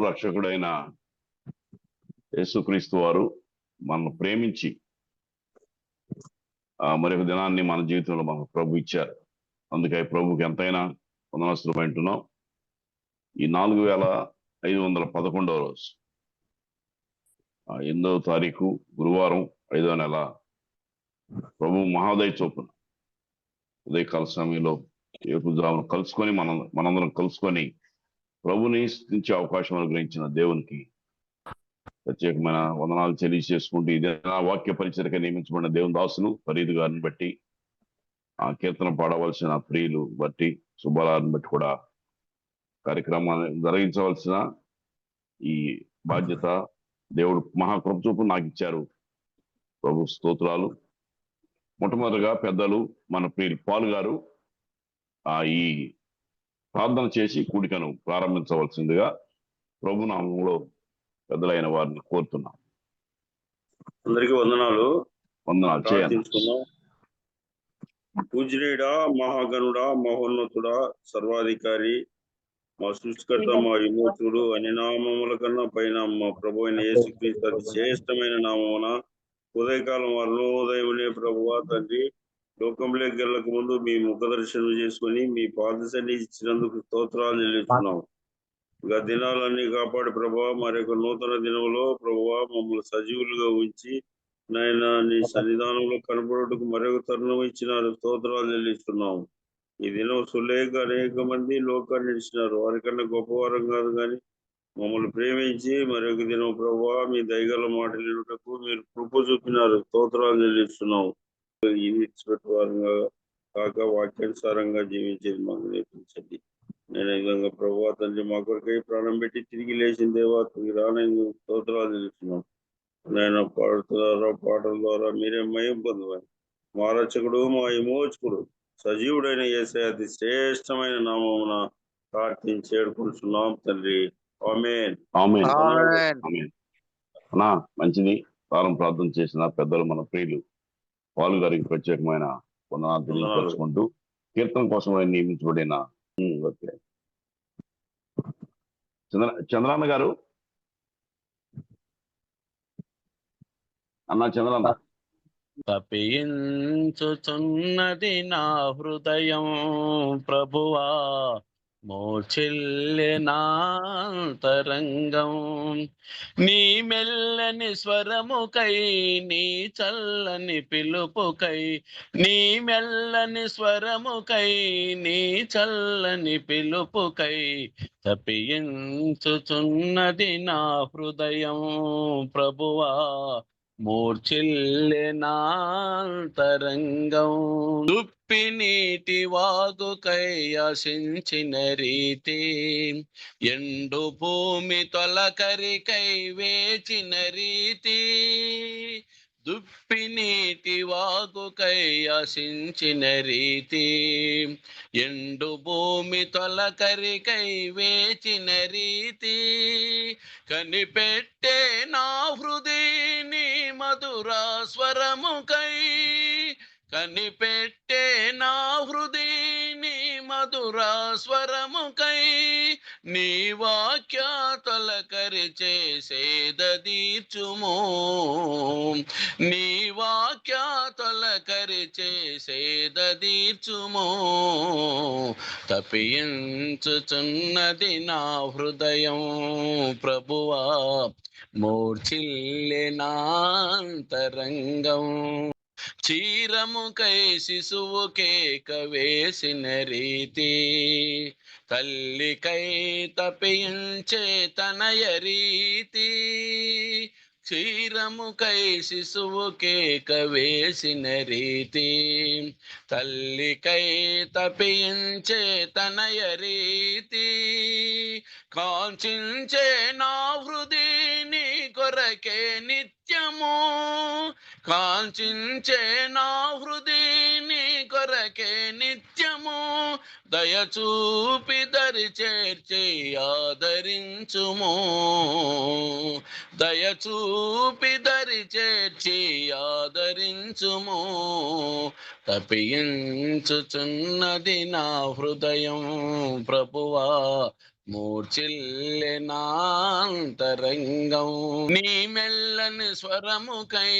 రక్షకుడైన యేసుక్రీస్తు వారు మనల్ని ప్రేమించి మరొక దినాన్ని మన జీవితంలో మనకు ప్రభు ఇచ్చారు. అందుకే ప్రభుకి ఎంతైనా వందనస్తులు అంటున్నాం. ఈ 4511వ రోజు 8వ తారీఖు గురువారం 5వ నెల ప్రభు మహాదయ చొప్పున ఉదయకాల సమయంలో ఏపుజామును కలుసుకొని మనందరం కలుసుకొని ప్రభుని స్తుతించే అవకాశం అనుగ్రహించిన దేవునికి ప్రత్యేకమైన వందనాలు తెలియజేసుకుంటూ ఇదే వాక్య పరిచర్యగా నియమించబడిన దేవుని దాసులు ఫరీదు గారిని బట్టి, ఆ కీర్తన పాడవలసిన ప్రియులు బట్టి, సుబ్బారావుని బట్టి కూడా కార్యక్రమాన్ని జరిగించవలసిన ఈ బాధ్యత దేవుడు మహాకృప చూపు నాకు ఇచ్చారు. ప్రభు స్తోత్రాలు. మొట్టమొదటిగా పెద్దలు మన ప్రియులు పాలు గారు ఈ ప్రార్థన చేసి కూడికను ప్రారంభించవలసిందిగా ప్రభు నామంలో పెద్దలైన వారిని కోరుతున్నాం. అందరికీ వందనాలు చేయండి. పూజనీయుడా, మహాగణుడా, మహోన్నతుడా, సర్వాధికారి, మా సృష్టికర్త, మా విమోచకుడు అన్ని నామముల కన్నా పైన మా ప్రభు అయిన యేసుక్రీస్తు అతి శ్రేష్టమైన నామమున ఉదయకాలం అరుణోదయమునే ప్రభువా తండ్రి, లోకంలోకి వెళ్ళక ముందు మీ ముఖ దర్శనం చేసుకుని మీ పాద సన్నిధి ఇచ్చినందుకు స్తోత్రాలు చెల్లిస్తున్నాం. ఇంకా దినాలన్నీ కాపాడి ప్రభువా మరొక నూతన దినంలో ప్రభువా మమ్మల్ని సజీవులుగా ఉంచి నాయన నీ సన్నిధానంలో కనబడుటకు మరొక తరుణం ఇచ్చినారు. స్తోత్రాలు చెల్లిస్తున్నాం. ఈ దినం సులేఖ అనేక మంది లోకాన్ని ఇచ్చినారు. వారికన్నా గొప్పవారం కాదు కానీ మమ్మల్ని ప్రేమించి మరొక దినం ప్రభువా మీ దయగల మాటలు వినుటకు మీరు కృప చూపినారు. స్తోత్రాలు చెల్లిస్తున్నాం. వారంగా కాక వాక్యానుసారంగా జీవించేది మాకు నేర్పించండి. నేను ఈ విధంగా ప్రభువా తండ్రి మా కొరకై ప్రాణం పెట్టి తిరిగి లేచిన దేవా తిరిగి రానని స్తోత్రాలు తెలుస్తున్నాం. నేను పాడుతున్నారో పాటల ద్వారా మీరే మయం పొందమని మా రక్షకుడు, మా విమోచకుడు, సజీవుడైన యేసయ్య అతి శ్రేష్టమైన నామమున ప్రార్థించి వేడుకుంటున్నాం తండ్రి. ఆమేన్. మంచిది. ప్రారం ప్రార్థన చేసిన పెద్దలు మన ప్రియులు పాలు గారికి ప్రత్యేకమైన వందనాలు తెలియపరుచుకుంటూ కీర్తన కోసం నియమించబడిన చంద్రన్న గారు చంద్రన్న. తప్పించుచున్నది నా హృదయం ప్రభువా, మోచెల్లె నాంతరంగం. నీ మెల్లని స్వరముకై, నీ చల్లని పిలుపుకై, నీ మెల్లని స్వరముకై, నీ చల్లని పిలుపుకై తప్పించుచున్నది నా హృదయం ప్రభువా, మూర్ఛిల్లె నాంతరంగం. దుప్పి నీటి వాగుకై ఆశించిన రీతి, ఎండు భూమి తొలకరికై వేచిన రీతి, దుప్పి నీటి వాగుకై ఆశించిన రీతి, ఎండు భూమి తొలకరికై వేచిన రీతి, కనిపెట్టే నా హృదయని మధుర స్వరముకై, కనిపెట్టే నా హృదయని మధుర స్వరముకై, నీ వాక్య తొలకరి చేసేదీర్చుము, నీ వాక్య తొలకరి చేసేదీర్చుము. తప్పించుచున్నది నా హృదయం ప్రభువా, మూర్ఛిల్లె నాంతరంగం. చీరముకై శిశువు కేక వేసిన రీతి, తల్లికై తప్పించే తనయ రీతి, క్షీరముకై శిశువు కేక వేసిన రీతి, తల్లికై తప్పించే తనయ రీతి, కాంక్షించే నా హృదయని కొరకే నిత్యము, కాంక్షించే నా హృదయని కొరకే నిత్యము, దయచూపి దరి చేర్చి ఆదరించుము, దయచూపి దరి చేర్చి ఆదరించుము. తప్పించుచున్నది నా హృదయం ప్రభువా, మూర్చిల్లెనాంతరంగం. నీ మెల్లని స్వరముకై,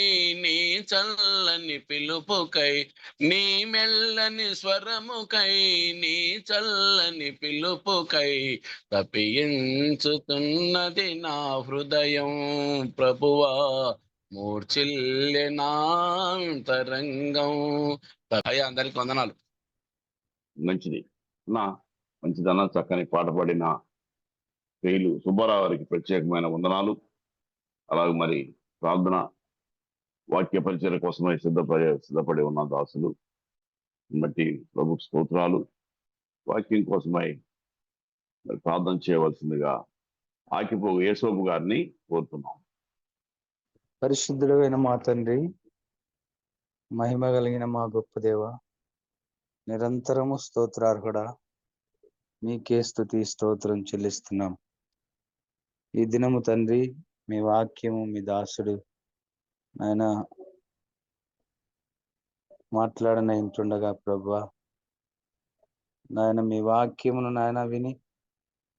నీ చల్లని పిలుపుకై, నీ మెల్లని స్వరముకై, నీ చల్లని పిలుపుకై తప్పించుతున్నది నా హృదయం. ప్రభువా మూర్చిల్లెనాంతరంగం. అయ్యా, అందరికి వందనాలు. మంచిది నా మంచిదన్న చక్కని పాట పాడిన ప్రియులు సుబ్బారావు గారికి ప్రత్యేకమైన వందనాలు. అలాగే మరి ప్రార్థన వాక్య పరిచయం కోసమై సిద్ధపడి ఉన్న దాసులు బట్టి ప్రభుకు స్తోత్రాలు. వాక్యం కోసమై మరి ప్రార్థన చేయవలసిందిగా ఆకిపోగు యేసోబు గారిని కోరుతున్నాం. పరిశుద్ధుడైన మా తండ్రి, మహిమ కలిగిన మా గొప్ప దేవ, నిరంతరము స్తోత్రార్హుడా, మీకే స్తుతి స్తోత్రం చెల్లిస్తున్నాం. ఈ దినము తండ్రి, మీ వాక్యము మీ దాసుడు ఆయన మాట్లాడనయింటుండగా ప్రభువా, నాయన మీ వాక్యమును నాయన విని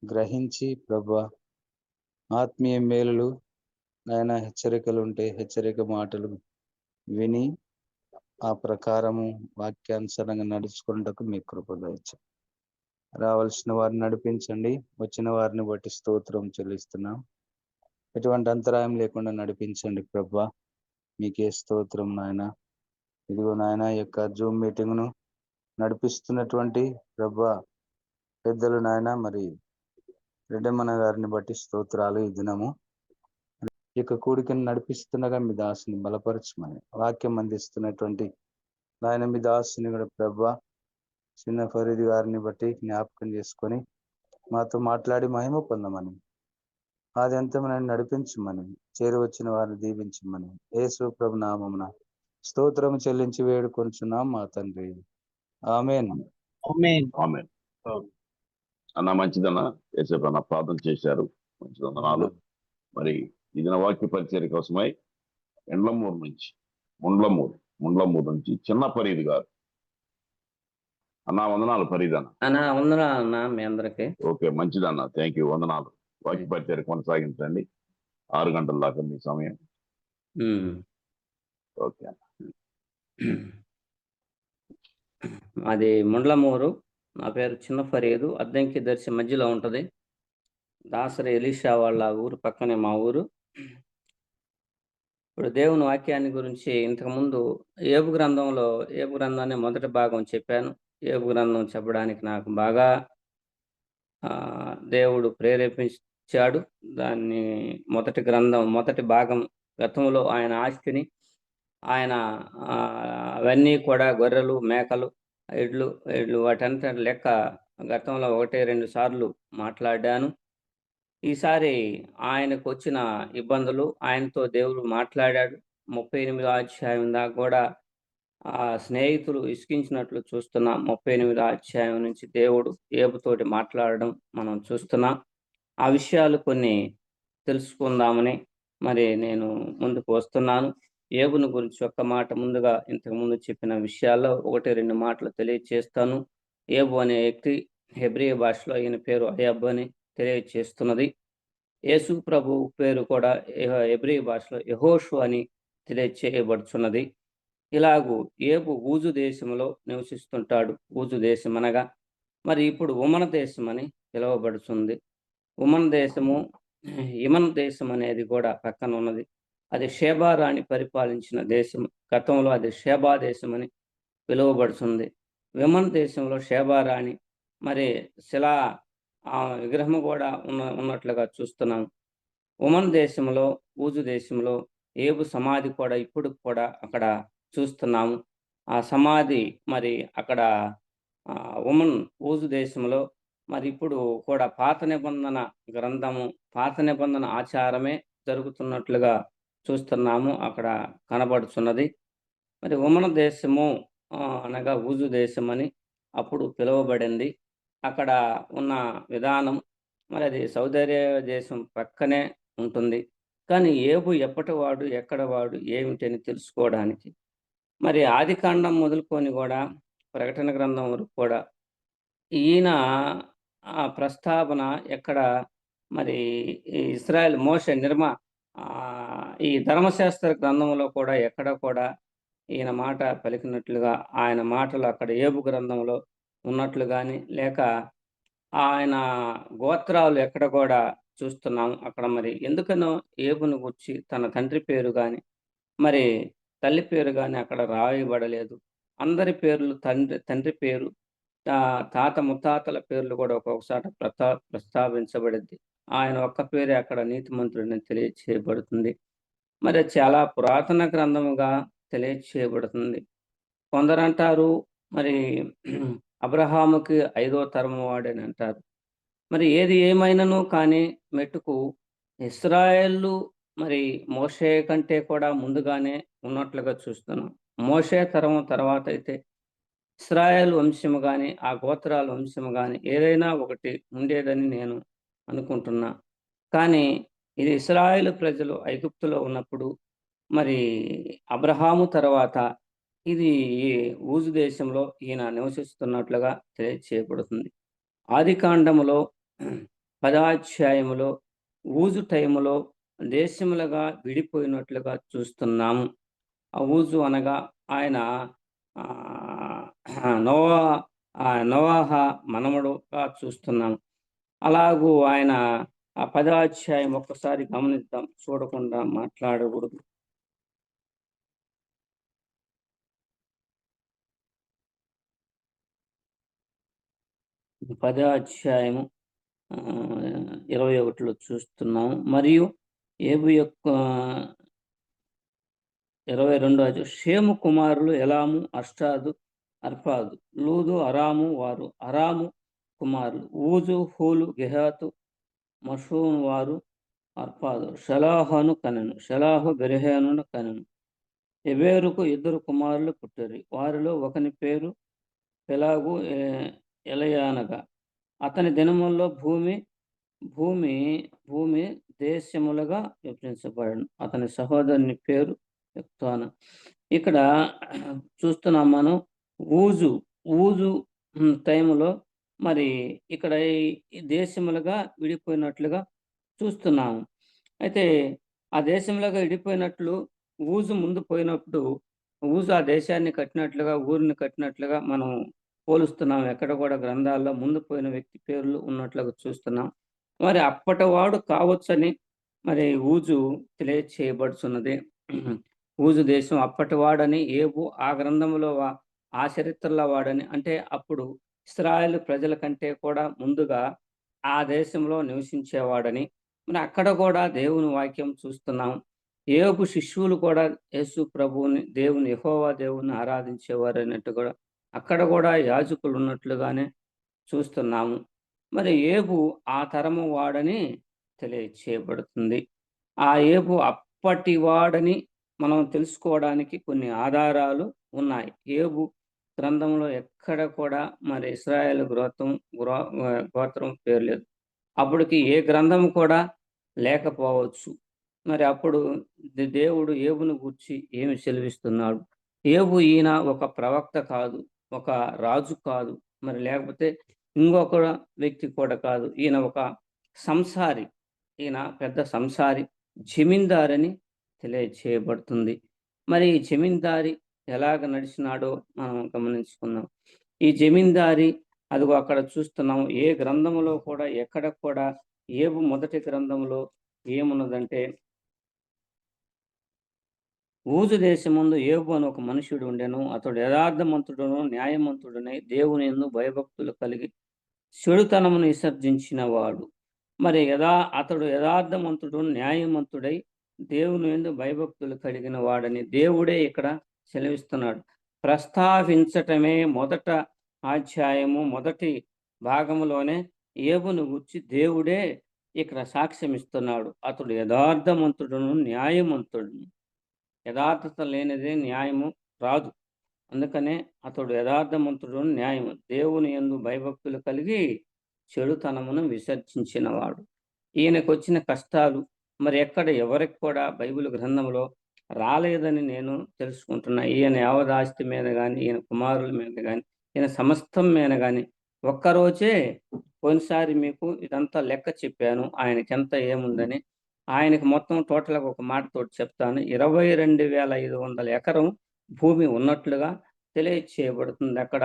గ్రహించి ప్రభువా, ఆత్మీయ మేలులు నాయన హెచ్చరికలు ఉంటే హెచ్చరిక మాటలు విని ఆ ప్రకారము వాక్యానుసారంగా నడుచుకున్నటకు మీ కృప దయచేయండి. రావాల్సిన వారిని నడిపించండి, వచ్చిన వారిని బట్టి స్తోత్రం చెల్లిస్తున్నాం. ఎటువంటి అంతరాయం లేకుండా నడిపించండి ప్రభువా, మీకే స్తోత్రం నాయన. ఇదిగో నాయన యొక్క జూమ్ మీటింగ్ను నడిపిస్తున్నటువంటి ప్రభువా పెద్దలు నాయన మరి రెడ్డమ్మన గారిని బట్టి స్తోత్రాలు. ఈ దినము ఈ యొక్క కూడికను నడిపిస్తుండగా మీ దాసుని బలపరచమని, వాక్యం అందిస్తున్నటువంటి నాయన మీ దాసుని కూడా ప్రభువా చిన్న ఫరీద్ గారిని బట్టి జ్ఞాపకం చేసుకొని మాతో మాట్లాడి మహిమ పొందమని, ఆది అంతమున నడిపించమని, చేరువచ్చిన వారిని దీవించమని యేసు ప్రభు నామమున స్తోత్రం చెల్లించి వేడుకొంచున్నాం మా తండ్రి. ఆమేన్. ఆమేన్. అన్న మంచిదన్న యేసయ్య అన్న ప్రార్థన చేశారు. మంచి వందనాలు. మరి ఇది వాక్య పరిచర్య కోసమై ముండ్లమూరు నుంచి చిన్న ఫరీద్ గారు. అన్నా వందనాలు ఫరీద్ అన్న. వందనాలు అన్న మీ అందరికి. ఓకే, మంచిదన్న, థ్యాంక్ యూ, వందనాలు. వాక్య పరిచర్య కొనసాగించండి. 6 గంటల దాకా మీ సమయం. ఓకే అన్న. అది ముండ్లమూరు. నా పేరు చిన్న ఫరీదు. అద్దంకి దర్శి మధ్యలో ఉంటది. దాసరి ఎలీషా వాళ్ళ ఊరు పక్కనే మా ఊరు. ఇప్పుడు దేవుని వాక్యాన్ని గురించి ఇంతకుముందు ఏబు గ్రంథాన్ని మొదటి భాగం చెప్పాను. ఏబు గ్రంథం చెప్పడానికి నాకు బాగా దేవుడు ప్రేరేపించాడు. దాన్ని మొదటి భాగం గతంలో ఆయన ఆస్తిని, ఆయన అవన్నీ కూడా గొర్రెలు, మేకలు, ఎడ్లు వాటంతా లెక్క గతంలో 1-2 సార్లు మాట్లాడాను. ఈసారి ఆయనకు వచ్చిన ఇబ్బందులు, ఆయనతో దేవుడు మాట్లాడాడు. 38వ అధ్యాయం దాకా కూడా స్నేహితులు ఇసుకించినట్లు చూస్తున్నాం. 38వ అధ్యాయం నుంచి దేవుడు ఏబుతోటి మాట్లాడడం మనం చూస్తున్నాం. ఆ విషయాలు కొన్ని తెలుసుకుందామని మరి నేను ముందుకు వస్తున్నాను. ఏబును గురించి ఒక్క మాట ముందుగా ఇంతకుముందు చెప్పిన విషయాల్లో 1-2 మాటలు తెలియచేస్తాను. ఏబు అనే వ్యక్తి హెబ్రీ భాషలో ఈయన పేరు అయబ్ అని తెలియచేస్తున్నది. యేసు ప్రభు పేరు కూడా హెబ్రీ భాషలో యెహోషు అని తెలియచేయబడుచున్నది. ఇలాగూ ఏబు ఊజు దేశంలో నివసిస్తుంటాడు. ఊజు దేశం అనగా మరి ఇప్పుడు ఉమన దేశం అని పిలువబడుతుంది. ఉమన్ దేశము, ఇమన్ దేశం అనేది కూడా పక్కన ఉన్నది. అది షేబా రాణి పరిపాలించిన దేశం. గతంలో అది షేబా దేశం అని పిలువబడుతుంది. విమన్ దేశంలో షేబా రాణి మరి శిలా విగ్రహం కూడా ఉన్నట్లుగా చూస్తున్నాం. ఉమన్ దేశంలో, ఊజు దేశంలో ఏబు సమాధి కూడా ఇప్పుడు కూడా అక్కడ చూస్తున్నాము. ఆ సమాధి మరి అక్కడ ఉమన్ ఊజు దేశంలో మరి ఇప్పుడు కూడా పాత నిబంధన గ్రంథము, పాత నిబంధన ఆచారమే జరుగుతున్నట్లుగా చూస్తున్నాము. అక్కడ కనబడుచున్నది. మరి ఉమన దేశము అనగా ఊజు దేశం అని అప్పుడు పిలువబడింది. అక్కడ ఉన్న విధానం మరి అది సౌదీ అరేబియా దేశం పక్కనే ఉంటుంది. కానీ ఏబు ఎప్పటి వాడు, ఎక్కడ వాడు, ఏమిటని తెలుసుకోవడానికి మరి ఆదికాండం మొదలుకొని కూడా ప్రకటన గ్రంథం వరకు కూడా ఈయన ప్రస్తావన ఎక్కడ మరి ఈ ఇశ్రాయేల్ మోషే ఈ ధర్మశాస్త్ర గ్రంథంలో కూడా ఎక్కడ కూడా ఈయన మాట పలికినట్లుగా ఆయన మాటలు అక్కడ ఏబు గ్రంథంలో ఉన్నట్లు కానీ లేక ఆయన గోత్రాలు ఎక్కడ కూడా చూస్తున్నాం అక్కడ మరి ఎందుకనో ఏబును గుర్చి తన తండ్రి పేరు కానీ మరి తల్లి పేరు కానీ అక్కడ రాయబడలేదు. అందరి పేర్లు తండ్రి పేరు తాత ముత్తాతల పేర్లు కూడా ఒక్కొక్కసారి ప్రస్తావించబడింది. ఆయన ఒక్క పేరే అక్కడ నీతిమంతుడిని తెలియచేయబడుతుంది. మరి చాలా పురాతన గ్రంథముగా తెలియచేయబడుతుంది. కొందరంటారు మరి అబ్రహాముకి 5వ తరము వాడని అంటారు. మరి ఏది ఏమైనను కానీ మెట్టుకు ఇశ్రాయేలు మరి మోషే కంటే కూడా ముందుగానే ఉన్నట్లుగా చూస్తున్నాం. మోషే తరము తర్వాత అయితే ఇశ్రాయేల్ వంశము కానీ ఆ గోత్రాల వంశము కానీ ఏదైనా ఒకటి ఉండేదని నేను అనుకుంటున్నా. కానీ ఇది ఇశ్రాయేలు ప్రజలు ఐగుప్తులో ఉన్నప్పుడు మరి అబ్రహాము తర్వాత ఇది ఊజు దేశంలో ఈయన నివసిస్తున్నట్లుగా తెలియచేయబడుతుంది. ఆదికాండములో 10వ అధ్యాయములో ఊజు టైములో దేశములుగా విడిపోయినట్లుగా చూస్తున్నాము. ఆ ఊజు అనగా ఆయన నోవాహ మనమడుగా చూస్తున్నాము. అలాగూ ఆయన ఆ 10వ అధ్యాయం ఒక్కసారి గమనిద్దాం, చూడకుండా మాట్లాడకూడదు. 10వ అధ్యాయము 21లో చూస్తున్నాము. మరియు ఏబు యొక్క 22 షేము కుమారులు ఎలాము, అష్టాదు, అర్పాదు, లూదు, అరాము వారు అరాము కుమారులు. ఊజు, హూలు, గెహాతు, మషూన్ వారు అర్పాదు. షలాహను కనెను. షలాహు బెరహేనును కనెను. ఎబేరుకు 2 కుమారులు పుట్టారు. వారిలో ఒకని పేరు పెలాగు ఎలయానగా. అతని దినముల్లో భూమి దేశములుగా విభజించబడను. అతని సహోదరుని పేరు చెప్తాన. ఇక్కడ చూస్తున్నాం మనం ఊజు టైములో మరి ఇక్కడ ఈ దేశములుగా విడిపోయినట్లుగా చూస్తున్నాము. అయితే ఆ దేశంలోగా విడిపోయినట్లు ఊజు ముందు పోయినప్పుడు ఊజు ఆ దేశాన్ని కట్టినట్లుగా ఊరిని కట్టినట్లుగా మనం పోలుస్తున్నాం. ఎక్కడ కూడా గ్రంథాల్లో ముందు పోయిన వ్యక్తి పేర్లు ఉన్నట్లుగా చూస్తున్నాం. మరి అప్పటివాడు కావచ్చని మరి ఊజు తెలియచేయబడుతున్నది. ఊజు దేశం అప్పటివాడని ఏబు ఆ గ్రంథంలో ఆ చరిత్రలో వాడని, అంటే అప్పుడు ఇశ్రాయేలు ప్రజల కంటే కూడా ముందుగా ఆ దేశంలో నివసించేవాడని మరి అక్కడ కూడా దేవుని వాక్యం చూస్తున్నాం. ఏబు శిష్యులు కూడా యేసు ప్రభువుని దేవుని యెహోవా దేవుని ఆరాధించేవారు అన్నట్టు కూడా అక్కడ కూడా యాజకులు ఉన్నట్లుగానే చూస్తున్నాము. మరి ఏబు ఆ తరము వాడని తెలియచేయబడుతుంది. ఆ ఏబు అప్పటి వాడని మనం తెలుసుకోవడానికి కొన్ని ఆధారాలు ఉన్నాయి. ఏబు గ్రంథంలో ఎక్కడ కూడా మరి ఇశ్రాయేలు గోత్రం పేరు లేదు. అప్పటికి ఏ గ్రంథం కూడా లేకపోవచ్చు. మరి అప్పుడు దేవుడు ఏబును గూర్చి ఏమి సెలవిస్తున్నాడు? ఏబు ఈయన ఒక ప్రవక్త కాదు, ఒక రాజు కాదు, మరి లేకపోతే ఇంకొక వ్యక్తి కూడా కాదు. ఈయన ఒక సంసారి, ఈయన పెద్ద సంసారి, జమీందారని తెలియచేయబడుతుంది. మరి ఈ జమీందారి ఎలాగ నడిచినాడో మనం గమనించుకుందాం. ఈ జమీందారి అదిగో అక్కడ చూస్తున్నాం. ఏ గ్రంథములో కూడా ఎక్కడ కూడా ఏబు మొదటి గ్రంథంలో ఏమున్నదంటే ఊజు దేశమందు ఏబు అని ఒక మనుషుడు ఉండెను. అతడు యథార్థమంతుడును న్యాయమంతుడునై దేవుని యందు భయభక్తులు కలిగి చెడుతనమును విసర్జించిన వాడు. మరి అతడు యథార్థమంతుడు న్యాయమంతుడై దేవుని యందు భయభక్తులు కలిగిన వాడని దేవుడే ఇక్కడ సెలవిస్తున్నాడు. ప్రస్తావించటమే మొదట అధ్యాయము మొదటి భాగంలోనే ఏబును గుర్చి దేవుడే ఇక్కడ సాక్ష్యం ఇస్తున్నాడు. అతడు యథార్థమంతుడును న్యాయమంతుడును. యథార్థత లేనిదే న్యాయము రాదు. అందుకనే అతడు యథార్థమంతుడు, న్యాయము, దేవుని యందు భయభక్తులు కలిగి చెడుతనమును విసర్జించినవాడు. ఈయనకు వచ్చిన కష్టాలు మరి ఎక్కడ ఎవరికి కూడా బైబిల్ గ్రంథంలో రాలేదని నేను తెలుసుకుంటున్నా. ఈయన యావదాస్తి మీద కానీ, ఈయన కుమారుల మీద కానీ, ఈయన సమస్తం మీద కానీ ఒక్కరోజే పోయినసారి మీకు ఇదంతా లెక్క చెప్పాను. ఆయనకి ఎంత ఏముందని. ఆయనకి మొత్తం టోటల్‌గా ఒక మాటతోటి చెప్తాను. 22,500 ఎకరం భూమి ఉన్నట్లుగా తెలియచేయబడుతుంది. అక్కడ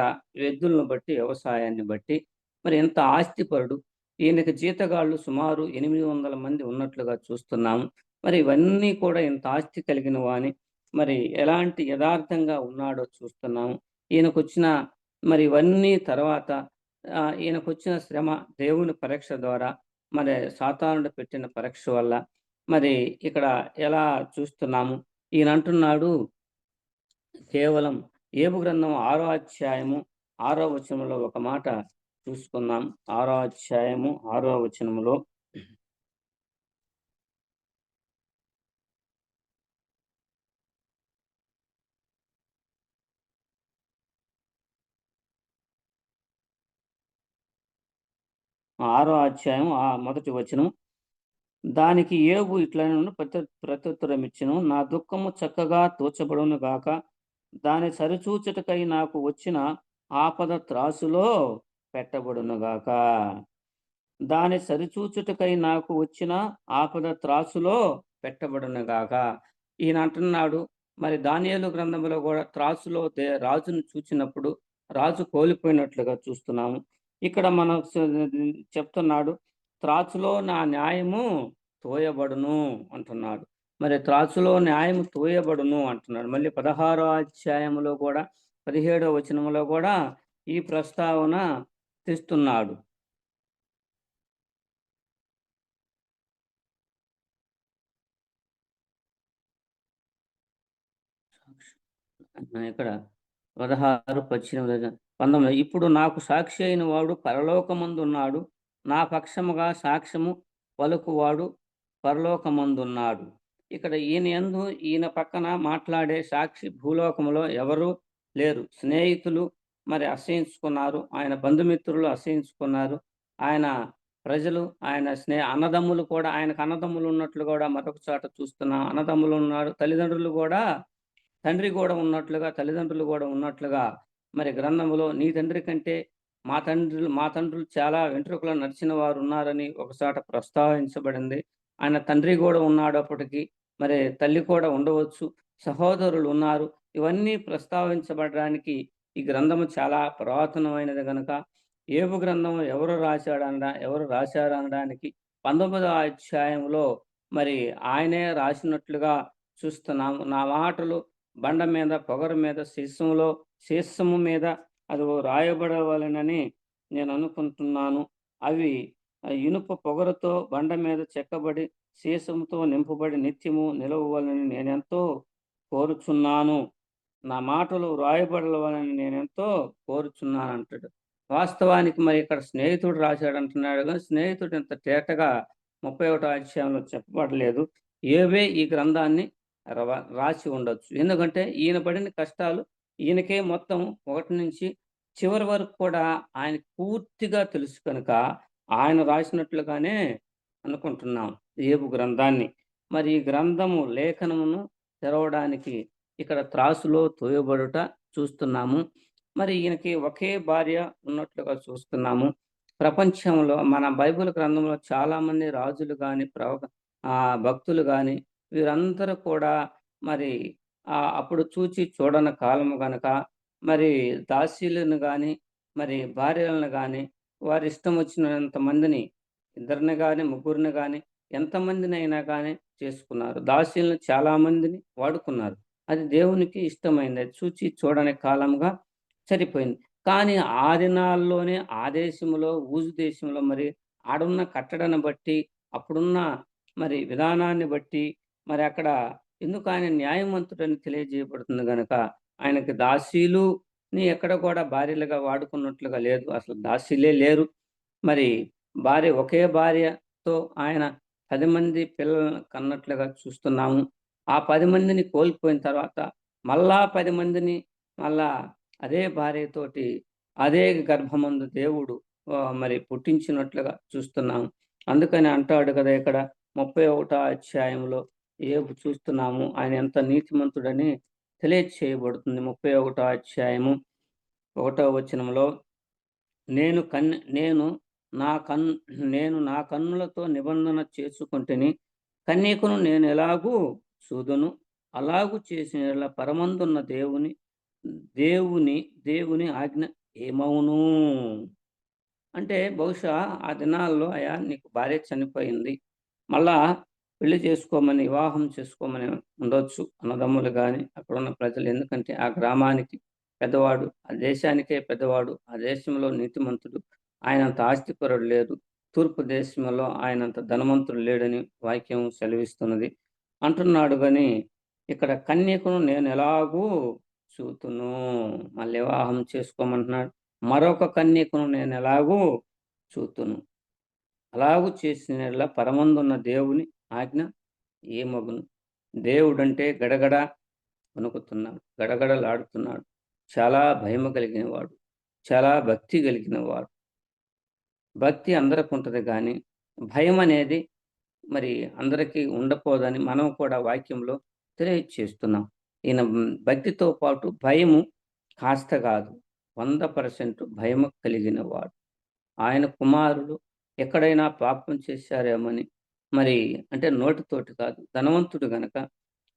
ఎద్దులను బట్టి, వ్యవసాయాన్ని బట్టి. మరి ఇంత ఆస్తిపరుడు. ఈయనకి జీతగాళ్ళు సుమారు 800 మంది ఉన్నట్లుగా చూస్తున్నాము. మరి ఇవన్నీ కూడా ఇంత ఆస్తి కలిగిన వాని మరి ఎలాంటి యథార్థంగా ఉన్నాడో చూస్తున్నాము. ఈయనకొచ్చిన మరి ఇవన్నీ తర్వాత ఈయనకొచ్చిన శ్రమ దేవుని పరీక్ష ద్వారా మరి సాతానుడు పెట్టిన పరీక్ష వల్ల మరి ఇక్కడ ఎలా చూస్తున్నాము. ఈయన అంటున్నాడు కేవలం ఏబు గ్రంథం 6వ అధ్యాయము 6వ వచనంలో ఒక మాట చూసుకుందాం. 6వ అధ్యాయము 6వ వచనంలో ఆరో అధ్యాయం మొదటి వచనం. దానికి యోబు ఇట్లనెను ప్రత్యుత్తరమిచ్చెను, నా దుఃఖము చక్కగా తూచబడును గాక, దాని సరిచూచుటకై నాకు వచ్చిన ఆపద త్రాసులో పెట్టబడును గాక. దాని సరిచూచుటకై నాకు వచ్చిన ఆపద త్రాసులో పెట్టబడును గాక. ఈయన అంటున్నాడు మరి దానియేలు గ్రంథంలో కూడా త్రాసులో రాజును చూచినప్పుడు రాజు కోల్పోయినట్లుగా చూస్తున్నాము. ఇక్కడ మనం చెప్తున్నాడు త్రాచులో నా న్యాయము తోయబడును అంటున్నాడు. మరి త్రాచులో న్యాయము తోయబడును అంటున్నాడు. మళ్ళీ 16వ అధ్యాయంలో కూడా 17వ వచనంలో కూడా ఈ ప్రస్తావన తెస్తున్నాడు. ఇక్కడ 16, 18, 19 ఇప్పుడు నాకు సాక్షి అయిన వాడు పరలోకమందున్నాడు, నా పక్షముగా సాక్ష్యము పలుకువాడు పరలోకమందున్నాడు. ఇక్కడ ఈయన పక్కన మాట్లాడే సాక్షి భూలోకములో ఎవరు లేరు. స్నేహితులు మరి అసహించుకున్నారు, ఆయన బంధుమిత్రులు అసహించుకున్నారు, ఆయన ప్రజలు, ఆయన అన్నదమ్ములు కూడా, ఆయనకు అన్నదమ్ములు ఉన్నట్లు కూడా మరొక చోట చూస్తున్నాం. అన్నదమ్ములు ఉన్నారు, తల్లిదండ్రులు కూడా, తండ్రి కూడా ఉన్నట్లుగా, తల్లిదండ్రులు కూడా ఉన్నట్లుగా మరి గ్రంథములో నీ తండ్రి కంటే మా తండ్రులు చాలా వెంట్రుకలు నడిచిన వారు ఉన్నారని ఒకసాట ప్రస్తావించబడింది. ఆయన తండ్రి కూడా ఉన్నాడు, అప్పటికి మరి తల్లి కూడా ఉండవచ్చు, సహోదరులు ఉన్నారు. ఇవన్నీ ప్రస్తావించబడడానికి ఈ గ్రంథము చాలా పురాతనమైనది కనుక ఏబు గ్రంథం ఎవరు రాశారనడానికి 19వ అధ్యాయంలో మరి ఆయనే రాసినట్లుగా చూస్తున్నాము. నా మాటలు బండ మీద, పొగరు మీద, శీర్షము మీద అది రాయబడవలెనని నేను అనుకుంటున్నాను. అవి ఇనుప పొగరుతో బండ మీద చెక్కబడి శీర్షముతో నింపబడి నిత్యము నిలవవలని నేనెంతో కోరుచున్నాను. నా మాటలు రాయబడవలని నేనెంతో కోరుచున్నాను అంటాడు. వాస్తవానికి మరి ఇక్కడ స్నేహితుడు రాశాడు అంటున్నాడు, కానీ స్నేహితుడు ఇంత తేటగా 31వ అధ్యాయంలో చెప్పబడలేదు. ఏవే ఈ గ్రంథాన్ని రాసి ఉండొచ్చు. ఎందుకంటే ఈయన పడిన కష్టాలు ఈయనకే మొత్తం 1 నుంచి చివరి వరకు కూడా ఆయన పూర్తిగా తెలుసు కనుక ఆయన రాసినట్లుగానే అనుకుంటున్నాం ఏబు గ్రంథాన్ని. మరి ఈ గ్రంథము లేఖనమును తెరవడానికి ఇక్కడ త్రాసులో తోయబడుట చూస్తున్నాము. మరి ఈయనకి ఒకే భార్య ఉన్నట్లుగా చూస్తున్నాము. ప్రపంచంలో మన బైబిల్ గ్రంథంలో చాలా మంది రాజులు కానీ భక్తులు కానీ వీరందరూ కూడా మరి అప్పుడు చూడని కాలము గనక మరి దాసీలను కానీ మరి భార్యలను కానీ వారి ఇష్టం వచ్చినంత మందిని, 2 కానీ 3 కానీ ఎంతమందిని అయినా కానీ చేసుకున్నారు. దాసీలను చాలా మందిని వాడుకున్నారు. అది దేవునికి ఇష్టమైంది. అది చూడని కాలంగా సరిపోయింది. కానీ ఆ దినాల్లోనే ఆ దేశంలో, ఊజు దేశంలో మరి ఆడున్న కట్టడాన్ని బట్టి, అప్పుడున్న మరి విధానాన్ని బట్టి మరి అక్కడ ఎందుకు ఆయన న్యాయవంతుడని తెలియజేయబడుతుంది కనుక ఆయనకి దాసీలుని ఎక్కడ కూడా భార్యలుగా వాడుకున్నట్లుగా లేదు. అసలు దాసీలే లేరు. మరి ఒకే భార్యతో ఆయన 10 మంది పిల్లలను కన్నట్లుగా చూస్తున్నాము. ఆ 10 మందిని కోల్పోయిన తర్వాత మళ్ళా 10 మందిని మళ్ళా అదే భార్యతోటి అదే గర్భమందు దేవుడు మరి పుట్టించినట్లుగా చూస్తున్నాము. అందుకని అంటాడు కదా ఇక్కడ 31వ అధ్యాయంలో ఏబు చూస్తున్నాము ఆయన ఎంత నీతిమంతుడని తెలియచేయబడుతుంది. 31వ అధ్యాయము 1వ వచనంలో నేను నా కన్నులతో నిబంధన చేసుకొంటిని. కన్యకను నేను ఎలాగూ చూదును. అలాగు చేసిన యెడల పరమందున్న దేవుని ఆజ్ఞ ఏమవును? అంటే బహుశా ఆ దినాల్లో అయ్యా నీకు భార్య చనిపోయింది. మళ్ళా పెళ్లి చేసుకోమని, వివాహం చేసుకోమని ఉండొచ్చు అన్నదమ్ములు గాని, అక్కడున్న ప్రజలు. ఎందుకంటే ఆ గ్రామానికి పెద్దవాడు, ఆ దేశానికే పెద్దవాడు, ఆ దేశంలో నీతిమంతుడు. ఆయనంత ఆస్తిపరుడు లేడు. తూర్పు దేశంలో ఆయనంత ధనవంతుడు లేడని వాక్యం సెలవిస్తున్నది. అంటున్నాడు గాని, ఇక్కడ కన్యకను నేను ఎలాగూ చూతును. మళ్ళీ వివాహం చేసుకోమంటున్నాడు. మరొక కన్యకను నేను ఎలాగూ చూతును. అలాగు చేసిన యెడల పరమందున్న దేవుని ఆజ్ఞ ఏమగును? దేవుడంటే గడగడ వణుకుతున్నాడు. గడగడలాడుతున్నాడు. చాలా భయము కలిగిన వాడు. చాలా భక్తి కలిగిన వాడు. భక్తి అందరికుంటది గానీ, భయం అనేది మరి అందరికీ ఉండపోదని మనం కూడా వాక్యంలో తెలియచేస్తున్నాం. ఈయన భక్తితో పాటు భయము కాస్త కాదు, 100% భయము కలిగిన వాడు. ఆయన కుమారులు ఎక్కడైనా పాపం చేశారేమని, మరి అంటే నోటితోటి కాదు, ధనవంతుడు గనక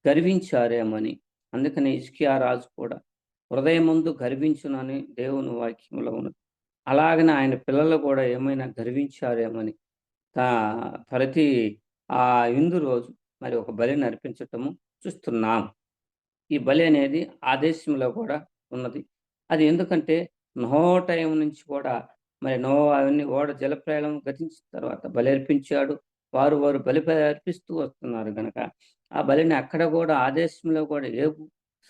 గర్వించారేమని. అందుకని హిజ్కియా రాజు కూడా హృదయమందు గర్వించునని దేవుని వాక్యంలో ఉన్నది. అలాగనే ఆయన పిల్లలు కూడా ఏమైనా గర్వించారేమని ప్రతి విందు రోజు మరి ఒక బలిని అర్పించటము చూస్తున్నాం. ఈ బలి అనేది ఆ దేశంలో కూడా ఉన్నది. అది ఎందుకంటే నోహో టైం నుంచి కూడా మరి నోవహు అవన్నీ జలప్రళయం గతించిన తర్వాత బలి అర్పించాడు. వారు బలి అర్పిస్తూ వస్తున్నారు గనక ఆ బలిని అక్కడ కూడా ఆ దేశంలో కూడా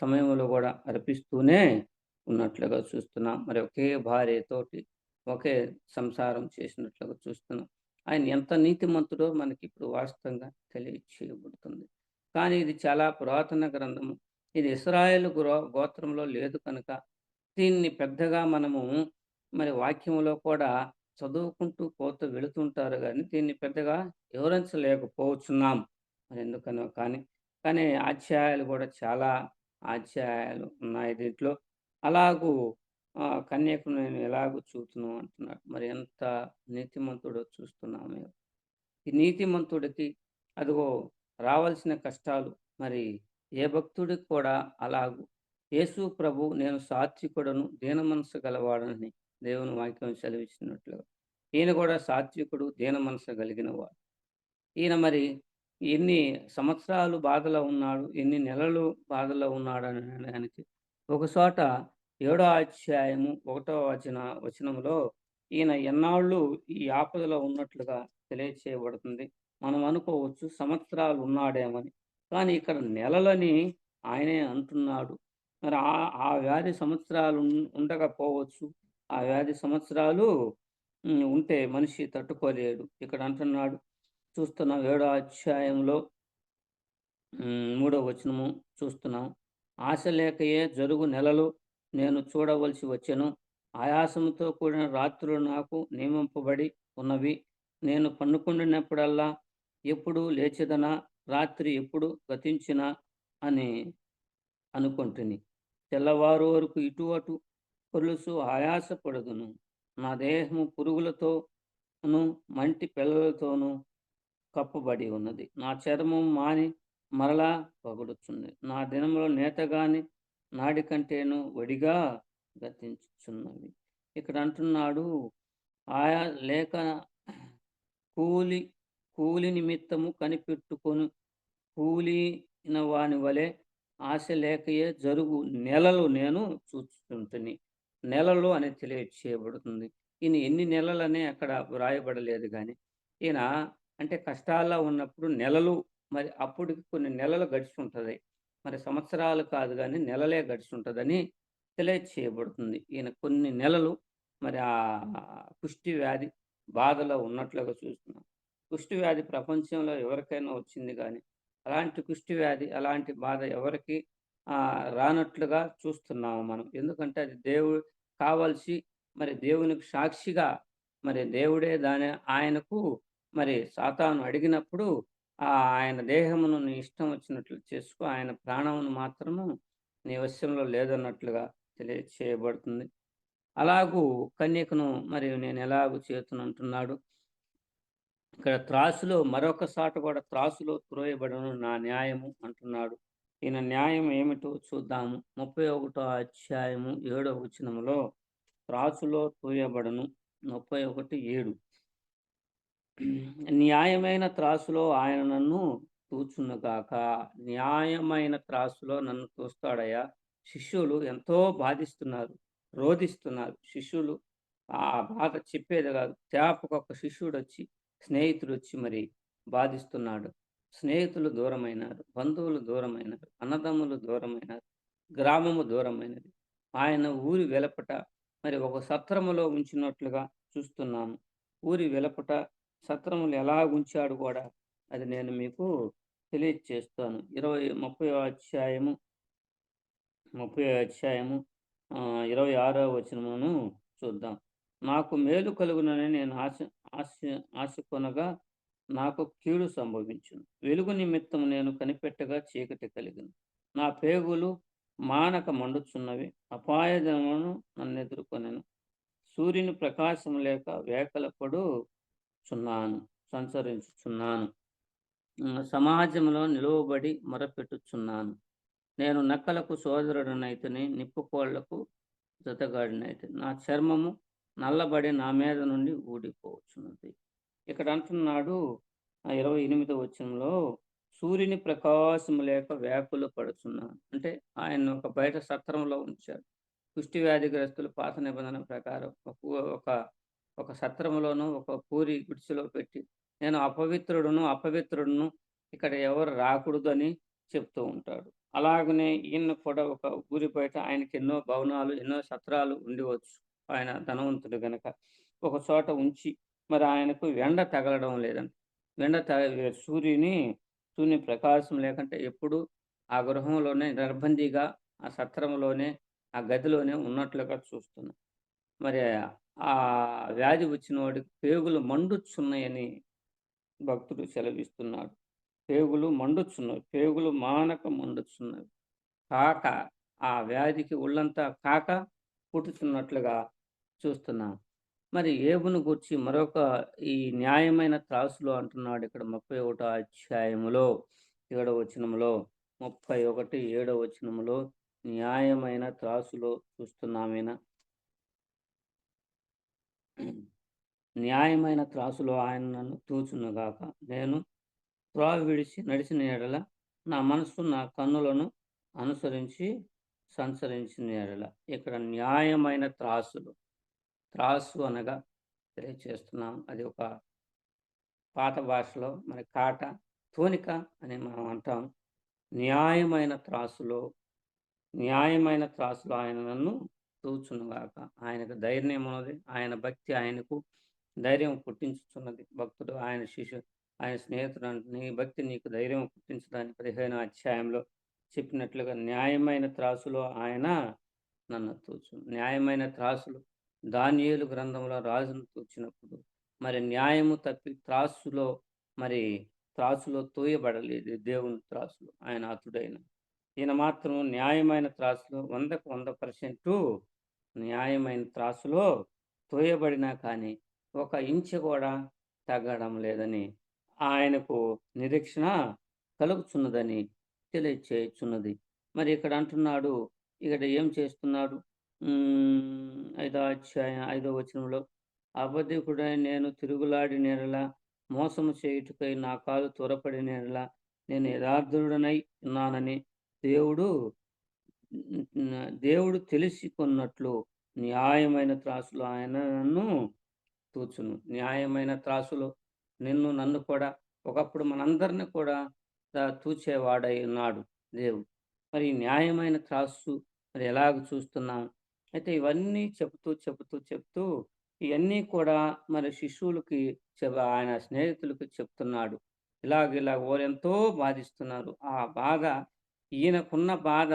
సమయంలో కూడా అర్పిస్తూనే ఉన్నట్లుగా చూస్తున్నాం. మరి ఒకే భార్యతోటి ఒకే సంసారం చేసినట్లుగా చూస్తున్నాం. ఆయన ఎంత నీతిమంతుడో మనకి ఇప్పుడు వాస్తవంగా తెలియచేయబడుతుంది. కానీ ఇది చాలా పురాతన గ్రంథము. ఇది ఇశ్రాయేలు గోత్రంలో లేదు కనుక దీన్ని పెద్దగా మనము మరి వాక్యంలో కూడా చదువుకుంటూ పోతూ వెళుతుంటారు గానీ దీన్ని పెద్దగా వివరించలేకపోతున్నాం. మరి ఎందుకనో కానీ అధ్యాయాలు కూడా చాలా అధ్యాయాలు ఉన్నాయి దీంట్లో. అలాగూ కన్యకను నేను ఎలాగూ చూతును అంటున్నాడు. మరి ఎంత నీతిమంతుడో చూస్తున్నాము. ఈ నీతిమంతుడికి అదిగో రావాల్సిన కష్టాలు మరి ఏ భక్తుడికి కూడా అలాగు. యేసు ప్రభు నేను సాత్వికుడను, దీన మనసు గలవాడని దేవుని వాక్యం సెలవిచ్చినట్లుగా ఈయన కూడా సాత్వికుడు, దీన మనసు కలిగిన వాడు. ఈయన మరి ఎన్ని సంవత్సరాలు బాధలో ఉన్నాడు, ఎన్ని నెలలు బాధలో ఉన్నాడు అనడానికి ఒక చోట 7వ అధ్యాయము 1వ వచనంలో ఈయన ఎన్నాళ్ళు ఈ ఆపదలో ఉన్నట్లుగా తెలియచేయబడుతుంది. మనం అనుకోవచ్చు సంవత్సరాలు ఉన్నాడేమని. కానీ ఇక్కడ నెలలని ఆయనే అంటున్నాడు. మరి ఆ వ్యాధి సంవత్సరాలు ఉండకపోవచ్చు. ఆ వ్యాధి సంవత్సరాలు ఉంటే మనిషి తట్టుకోలేడు. ఇక్కడ అంటున్నాడు, చూస్తున్నాం 7వ అధ్యాయంలో 3వ వచనము చూస్తున్నాం. ఆశ లేకయే జరుగు నెలలు నేను చూడవలసి వచ్చెను. ఆయాసముతో కూడిన రాత్రులు నాకు నియమింపబడి ఉన్నవి. నేను పన్నుకుండినప్పుడల్లా ఎప్పుడు లేచెదనా, రాత్రి ఎప్పుడు గతించినా అని అనుకుంటుని. తెల్లవారు వరకు ఇటు అటు పొలుసు ఆయాసపడుదును. నా దేహము పురుగులతోనూ మంటి పిల్లలతోనూ కప్పబడి ఉన్నది. నా చర్మం మాని మరలా పగులుచున్నది. నా దినములో నేతగాని నాడి కంటేను వడిగా గతించుచున్నవి. ఇక్కడ అంటున్నాడు, ఆయా లేక కూలి నిమిత్తము కనిపెట్టుకొని కూలిన వాని వలె ఆశ లేకయే జరుగు నెలలు నేను చూస్తుంటిని. నెలలు అని తెలియచేయబడుతుంది. ఈయన ఎన్ని నెలలనే అక్కడ వ్రాయబడలేదు కానీ ఈయన అంటే కష్టాల్లో ఉన్నప్పుడు నెలలు, మరి అప్పటికి కొన్ని నెలలు గడిచి ఉంటుంది. మరి సంవత్సరాలు కాదు కానీ నెలలే గడిచి ఉంటుందని తెలియచేయబడుతుంది. ఈయన కొన్ని నెలలు మరి ఆ కుష్టి వ్యాధి బాధలో ఉన్నట్లుగా చూస్తున్నాం. కుష్టి వ్యాధి ప్రపంచంలో ఎవరికైనా వచ్చింది కానీ అలాంటి కుష్టి వ్యాధి, అలాంటి బాధ ఎవరికి రానట్లుగా చూస్తున్నాము మనం. ఎందుకంటే అది దేవుడు కావాల్సి మరి దేవునికి సాక్షిగా మరి దేవుడే ఆయనకు మరి సాతాను అడిగినప్పుడు ఆయన దేహమును నీ ఇష్టం వచ్చినట్లు చేసుకో, ఆయన ప్రాణమును మాత్రము నీ వశంలో లేదన్నట్లుగా తెలియచేయబడుతుంది. అలాగూ కన్యకను మరి నేను ఎలాగూ చేతునంటున్నాడు. ఇక్కడ త్రాసులో మరొక సాట కూడా త్రాసులో త్రోయబడను నా న్యాయము అంటున్నాడు. ఈయన న్యాయం ఏమిటో చూద్దాము. 31వ అధ్యాయము 7వ వచనములో త్రాసులో తూయబడను 31:7. న్యాయమైన త్రాసులో ఆయన నన్ను తూచునుగాక. న్యాయమైన త్రాసులో నన్ను తూస్తాడయ్యా. శిష్యులు ఎంతో బాధిస్తున్నారు, రోధిస్తున్నారు. శిష్యులు ఆ బాధ చెప్పేది కాదు. తేపకొక శిష్యుడు వచ్చి, స్నేహితుడు వచ్చి మరి బాధిస్తున్నాడు. స్నేహితులు దూరమైనారు, బంధువులు దూరమైనారు, అన్నదమ్ములు దూరమైనారు, గ్రామము దూరమైనది. ఆయన ఊరి వెలపట మరి ఒక సత్రములో ఉంచినట్లుగా చూస్తున్నాము. ఊరి వెలపట సత్రములు ఎలా ఉంచాడు కూడా అది నేను మీకు తెలియచేస్తాను. 30వ అధ్యాయము 26వ వచనమును చూద్దాం. నాకు మేలు కలుగునని నేను ఆశకొనగా నాకు కీడు సంభవించును. వెలుగు నిమిత్తము నేను కనిపెట్టగా చీకటి కలిగిన. నా పేగులు మానక మండుచున్నవి. అపాయజనమును నన్ను ఎదుర్కొనెను. సూర్యుని ప్రకాశం లేక సంచరించుచున్నాను. సమాజంలో నిలువబడి మొరపెట్టుచున్నాను. నేను నక్కలకు సోదరుడనైతిని, నిప్పుకోళ్లకు జతగాడినైతే. నా చర్మము నల్లబడి నా మీద నుండి ఊడిపోవచ్చున్నది. ఇక్కడ అంటున్నాడు 28వ వచనంలో, సూర్యుని ప్రకాశం లేక వ్యాకులు పడుచున్నాను. అంటే ఆయన ఒక బయట సత్రంలో ఉంచాడు. కుష్టి వ్యాధిగ్రస్తులు పాత నిబంధన ప్రకారం ఒక సత్రంలోనూ ఒక పూరి గుడిసెలో పెట్టి, నేను అపవిత్రుడును ఇక్కడ ఎవరు రాకూడదు అని చెప్తూ ఉంటాడు. అలాగనే ఈయన కూడా ఒక ఊరి బయట ఆయనకి ఎన్నో భవనాలు, ఎన్నో సత్రాలు ఉండవచ్చు. ఆయన ధనవంతుడు గనక ఒక చోట ఉంచి మరి ఆయనకు ఎండ తగలడం లేదంట. సూర్యుని ప్రకాశం లేకుంటే ఎప్పుడు ఆ గృహంలోనే నిర్బందీగా ఆ సత్రంలోనే ఆ గదిలోనే ఉన్నట్లుగా చూస్తున్నాం. మరి ఆ వ్యాధి వచ్చిన వాడికి పేగులు మండుచున్నాయని భక్తుడు సెలవిస్తున్నాడు. పేగులు మండుచున్నవి, పేగులు మానక మండుచున్నవి. కాక ఆ వ్యాధికి ఒళ్ళంతా కాక పుట్టుచున్నట్లుగా చూస్తున్నాం. మరి ఏబును గూర్చి మరొక ఈ న్యాయమైన త్రాసులో అంటున్నాడు ఇక్కడ 31వ అధ్యాయములో 7వ వచనములో 7వ వచనములో న్యాయమైన త్రాసులో చూస్తున్నామేనా? న్యాయమైన త్రాసులో ఆయన నన్ను తూచునుగాక. నేను త్రోవ విడిచి నడిచిన ఎడల, నా మనస్సు నా కన్నులను అనుసరించి సంచరించిన ఎడల. ఇక్కడ న్యాయమైన త్రాసు అనగా తెలియచేస్తున్నాం. అది ఒక పాత భాషలో మరి కాట, తోనిక అని మనం అంటాం. న్యాయమైన త్రాసులో ఆయన నన్ను తూచునుగాక. ఆయనకు ధైర్యం ఉన్నది. ఆయన భక్తి ఆయనకు ధైర్యం పుట్టించుతున్నది. భక్తుడు ఆయన స్నేహితుడు అంటే, నీ భక్తి నీకు ధైర్యం పుట్టించడానికి 15వ అధ్యాయంలో చెప్పినట్లుగా న్యాయమైన త్రాసులో ఆయన నన్ను తూచు. న్యాయమైన త్రాసులు దానియేలు గ్రంథంలో రాజును తూచినప్పుడు మరి న్యాయము తప్పి త్రాసులో తోయబడలేదు. దేవుని త్రాసులు ఆయన అతుడైన. ఈయన మాత్రం న్యాయమైన త్రాసులో 100కు 100% న్యాయమైన త్రాసులో తోయబడినా కానీ ఒక ఇంచు కూడా తగ్గడం లేదని ఆయనకు నిరీక్షణ కలుగుచున్నదని తెలియచేయుచున్నది. మరి ఇక్కడ అంటున్నాడు, ఇక్కడ ఏం చేస్తున్నాడు? 5వ వచనంలో, అబద్ధికుడై నేను తిరుగులాడి నేరలా, మోసము చేయుటకై నా కాలు త్వరపడి నేరలా, నేను యథార్థుడనై ఉన్నానని దేవుడు తెలిసి కొన్నట్లు న్యాయమైన త్రాసులో ఆయన నన్ను తూచును. న్యాయమైన త్రాసులో నన్ను కూడా ఒకప్పుడు మనందరినీ కూడా తూచేవాడై ఉన్నాడు దేవుడు. మరి న్యాయమైన త్రాసు మరి ఎలాగ చూస్తున్నాం? అయితే ఇవన్నీ చెబుతూ ఇవన్నీ కూడా మరి శిష్యులకి ఆయన స్నేహితులకి చెప్తున్నాడు. ఇలాగ వారెంతో బాధిస్తున్నారు. ఆ బాధ, ఈయనకున్న బాధ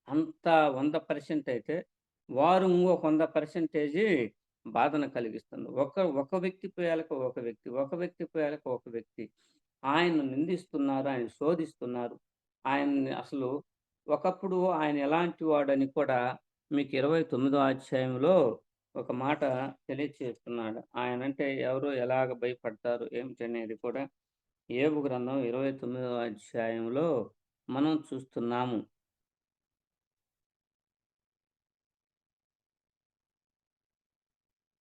అంతా 100% అయితే వారు ఇంకొక 100% బాధను కలిగిస్తుంది. ఒక వ్యక్తి పోయాలకు ఒక వ్యక్తి పోయాలకు ఒక వ్యక్తి ఆయన్ను నిందిస్తున్నారు, ఆయన శోధిస్తున్నారు. ఆయన్ని అసలు ఒకప్పుడు ఆయన ఎలాంటి వాడని కూడా మీకు 29వ అధ్యాయంలో ఒక మాట తెలియచేస్తున్నాడు. ఆయనంటే ఎవరు, ఎలాగ భయపడతారు ఏమిటనేది కూడా యోబు గ్రంథం 29వ అధ్యాయంలో మనం చూస్తున్నాము.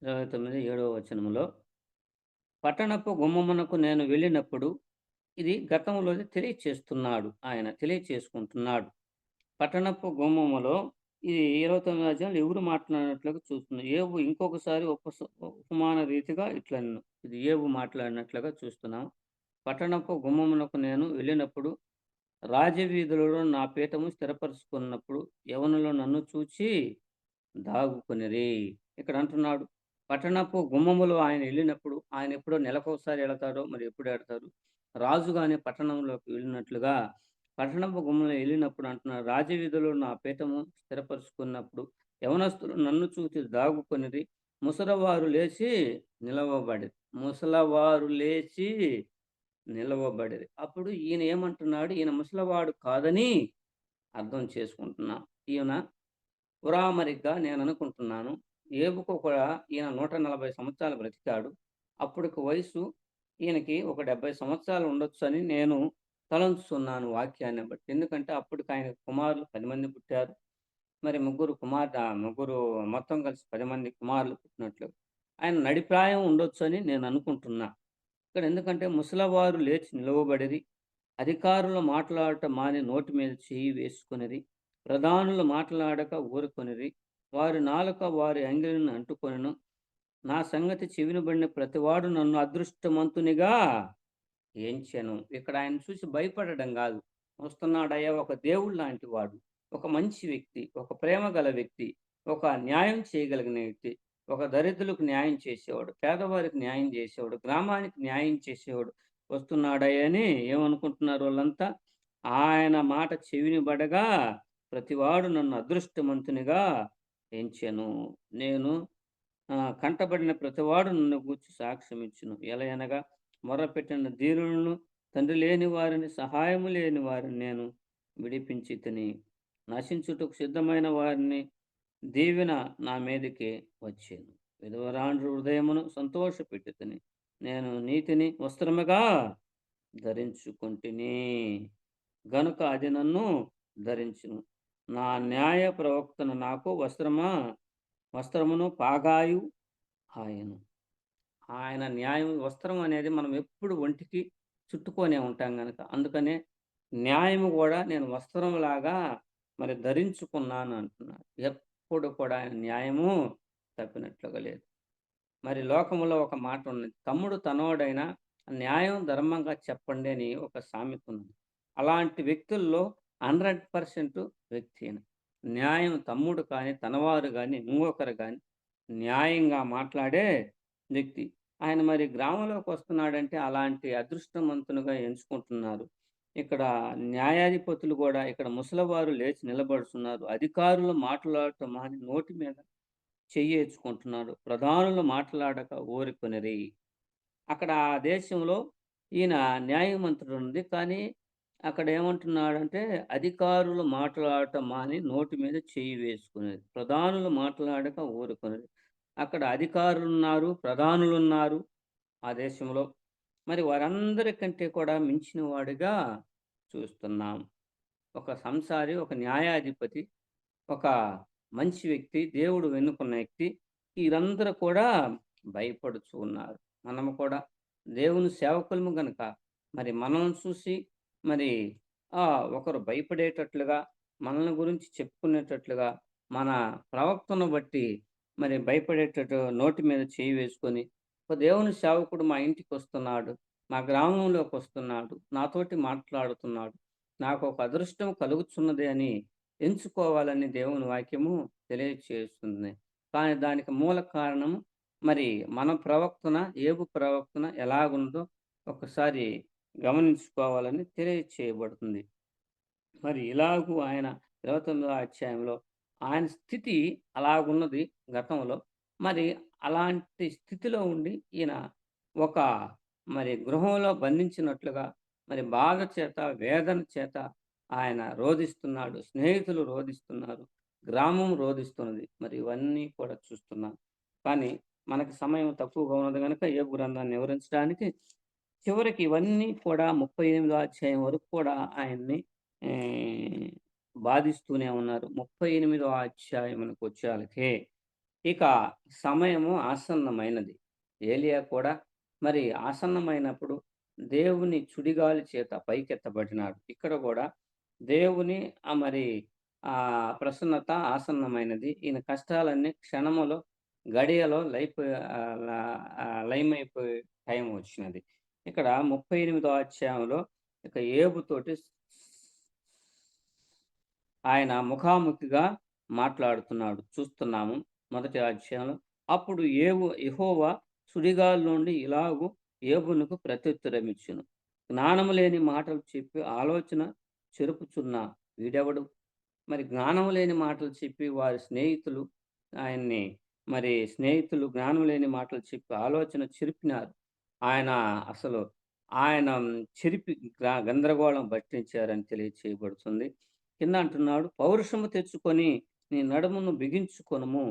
29 7వ వచనములో, పట్టణపు గుమ్మమునకు నేను వెళ్ళినప్పుడు, ఇది గతంలోది తెలియచేస్తున్నాడు, ఆయన తెలియచేసుకుంటున్నాడు. పట్టణపు గుమ్మములో, ఇది 29వ అధ్యాయంలో ఎవరు మాట్లాడినట్లుగా చూస్తున్నాం. యోబు ఇంకొకసారి ఉపమాన రీతిగా ఇట్లనెను. ఇది యోబు మాట్లాడినట్లుగా చూస్తున్నాం. పట్టణపు గుమ్మమునకు నేను వెళ్ళినప్పుడు, రాజవీధులలో నా పీఠము స్థిరపరుచుకున్నప్పుడు, యవనులు నన్ను చూచి దాగుకొనిరి. ఇక్కడ అంటున్నాడు, పట్టణపు గుమ్మములో ఆయన వెళ్ళినప్పుడు, ఆయన ఎప్పుడో నెలకొకసారి వెళతాడో మరి ఎప్పుడు వెళతారు, రాజుగానే పట్టణంలోకి వెళ్ళినట్లుగా పట్టణపు గుమ్మలో వెళ్ళినప్పుడు అంటున్నాడు, రాజవీధిలో నా పీఠము స్థిరపరుచుకున్నప్పుడు యవనస్తులు నన్ను చూసి దాగుకొనిరి. ముసలవారు లేచి నిలవబడిరి. ముసలవారు లేచి నిలవబడిరి. అప్పుడు ఈయన ఏమంటున్నాడు, ఈయన ముసలవాడు కాదని అర్థం చేసుకుంటున్నా. ఈయన ఉరామరిగ్గా నేను అనుకుంటున్నాను. యోబుకు కూడా ఈయన 140 సంవత్సరాలు బ్రతికాడు. అప్పటికి వయసు ఈయనకి ఒక 70 సంవత్సరాలు ఉండొచ్చు అని నేను తలంచుతున్నాను వాక్యాన్ని బట్టి. ఎందుకంటే అప్పటికి ఆయన కుమారులు 10 మంది పుట్టారు. మరి ముగ్గురు మొత్తం కలిసి 10 మంది కుమారులు పుట్టినట్లు ఆయన నడిప్రాయం ఉండొచ్చు అని నేను అనుకుంటున్నా. ఇక్కడ ఎందుకంటే ముసలవారు లేచి నిలవబడిరి, అధికారులు మాట్లాడటం మాని నోటి మీద చేయి వేసుకొనిరి, ప్రధానులు మాట్లాడక ఊరుకొనిరి, వారి నాలుక వారి అంగిలిని అంటుకొనెను. నా సంగతి చెవినబడిన ప్రతివాడు నన్ను అదృష్టవంతునిగా ఎంచెను. ఇక్కడ ఆయన చూసి భయపడడం కాదు, వస్తున్నాడయ్యా ఒక దేవుడు లాంటి వాడు, ఒక మంచి వ్యక్తి, ఒక ప్రేమ గల వ్యక్తి, ఒక న్యాయం చేయగలిగిన వ్యక్తి, ఒక దరిద్రులకు న్యాయం చేసేవాడు, పేదవారికి న్యాయం చేసేవాడు, గ్రామానికి న్యాయం చేసేవాడు వస్తున్నాడని ఏమనుకుంటున్నారు వాళ్ళంతా. ఆయన మాట చెవినిబడగా ప్రతివాడు నన్ను అదృష్టవంతునిగా ఎంచెను. నేను కంటబడిన ప్రతివాడు నన్ను గూర్చి సాక్ష్యం ఇచ్చును. ఎలయనగా మొర్రపెట్టిన దీనులను, తండ్రి లేని వారిని, సహాయము లేని వారిని నేను విడిపించి తిని, నశించుటకు సిద్ధమైన వారిని దీవెన నా మీదకి వచ్చాను. విధవరాండ్రు హృదయమును సంతోషపెట్టి తిని, నేను నీతిని వస్త్రముగా ధరించుకుంటుని గనుక అది నన్ను ధరించును. నా న్యాయ ప్రవక్తను నాకు వస్త్రమును పాగాయు ఆయను. ఆయన న్యాయం వస్త్రం అనేది మనం ఎప్పుడు ఒంటికి చుట్టుకొనే ఉంటాం కనుక, అందుకనే న్యాయము కూడా నేను వస్త్రంలాగా మరి ధరించుకున్నాను అంటున్నాడు. ఎప్పుడు కూడా ఆయన న్యాయము తప్పినట్లుగా లేదు. మరి లోకములో ఒక మాట ఉన్నది, తమ్ముడు తనోడైనా న్యాయం ధర్మంగా చెప్పండి అని ఒక సామెత ఉన్నది. అలాంటి వ్యక్తుల్లో 100% వ్యక్తి అయిన న్యాయం, తమ్ముడు కానీ తనవారు కానీ ఇంకొకరు కానీ న్యాయంగా మాట్లాడే వ్యక్తి. ఆయన మరి గ్రామంలోకి వస్తున్నాడంటే అలాంటి అదృష్టవంతునిగా ఎంచుకుంటున్నారు. ఇక్కడ న్యాయాధిపతులు కూడా ఇక్కడ ముసలివారు లేచి నిలబడుతున్నారు. అధికారులు మాట్లాడటం మాని నోటి మీద చెయ్యేసుకుంటున్నారు. ప్రధానులు మాట్లాడక ఊరుకొనిరి. అక్కడ ఆ దేశంలో ఈయన న్యాయమంత్రుడు ఉంది. కానీ అక్కడ ఏమంటున్నాడంటే అధికారులు మాట్లాడటం మాని నోటి మీద చెయ్యి వేసుకునేది, ప్రధానులు మాట్లాడక ఊరుకునేది. అక్కడ అధికారులు ఉన్నారు, ప్రధానులు ఉన్నారు ఆ దేశంలో. మరి వారందరికంటే కూడా మించిన వాడిగా చూస్తున్నాం. ఒక సంసారి, ఒక న్యాయాధిపతి, ఒక మంచి వ్యక్తి, దేవుడు ఎన్నుకున్న వ్యక్తి, వీరందరూ కూడా భయపడుచు ఉన్నారు. మనము కూడా దేవుని సేవకులము గనుక మరి మనం చూసి మరి ఒకరు భయపడేటట్లుగా, మనల్ని గురించి చెప్పుకునేటట్లుగా, మన ప్రవక్తను బట్టి మరి భయపడేటట్టు నోటి మీద చేయి వేసుకొని, ఒక దేవుని సేవకుడు మా ఇంటికి వస్తున్నాడు, మా గ్రామంలోకి వస్తున్నాడు, నాతోటి మాట్లాడుతున్నాడు, నాకు ఒక అదృష్టం కలుగుతున్నది అని ఎంచుకోవాలని దేవుని వాక్యము తెలియచేస్తుంది. కానీ దానికి మూల కారణం మరి మన ప్రవక్తన, యోబు ప్రవక్తన ఎలాగుందో ఒకసారి గమనించుకోవాలని తెలియచేయబడుతుంది. మరి ఇలాగూ ఆయన 29వ అధ్యాయంలో ఆయన స్థితి అలాగున్నది గతంలో. మరి అలాంటి స్థితిలో ఉండి ఈయన ఒక మరి గృహంలో బంధించినట్లుగా మరి బాధ చేత, వేదన చేత ఆయన రోధిస్తున్నాడు. స్నేహితులు రోధిస్తున్నారు. గ్రామం రోధిస్తున్నది. మరి ఇవన్నీ కూడా చూస్తున్నాం. కానీ మనకి సమయం తక్కువగా ఉన్నది గనుక యోబు గ్రంథాన్ని వివరించడానికి చివరికి ఇవన్నీ కూడా 38వ అధ్యాయం వరకు కూడా ఆయన్ని బాధిస్తూనే ఉన్నారు. 38వ అధ్యాయమునకు వచ్చేయాలకే ఇక సమయము ఆసన్నమైనది. ఏలియా కూడా మరి ఆసన్నమైనప్పుడు దేవుని సుడిగాలి చేత పైకెత్తబడినాడు. ఇక్కడ కూడా దేవుని మరి ప్రసన్నత ఆసన్నమైనది. ఈయన కష్టాలన్నీ క్షణములో, గడియలో లయమైపోయే టైం వచ్చినది. ఇక్కడ 38వ అధ్యాయంలో ఇక యోబుతోటి ఆయన ముఖాముఖిగా మాట్లాడుతున్నాడు. చూస్తున్నాము మొదటి అధ్యాయంలో. అప్పుడు యెహోవా సుడిగాలి నుండి ఇలాగు యోబునకు ప్రత్యుత్తరమిచ్చెను. జ్ఞానము లేని మాటలు చెప్పి ఆలోచన చెరుపుచున్న వీడెవడు? మరి జ్ఞానం లేని మాటలు చెప్పి వారి స్నేహితులు జ్ఞానం లేని మాటలు చెప్పి ఆలోచన చెరిపినారు. ఆయన చెరిపి గందరగోళం పట్టించారని తెలియచేయబడుతుంది. కింద అంటున్నాడు, పౌరుషము తెచ్చుకొని నీ నడుమును బిగించుకొనుము,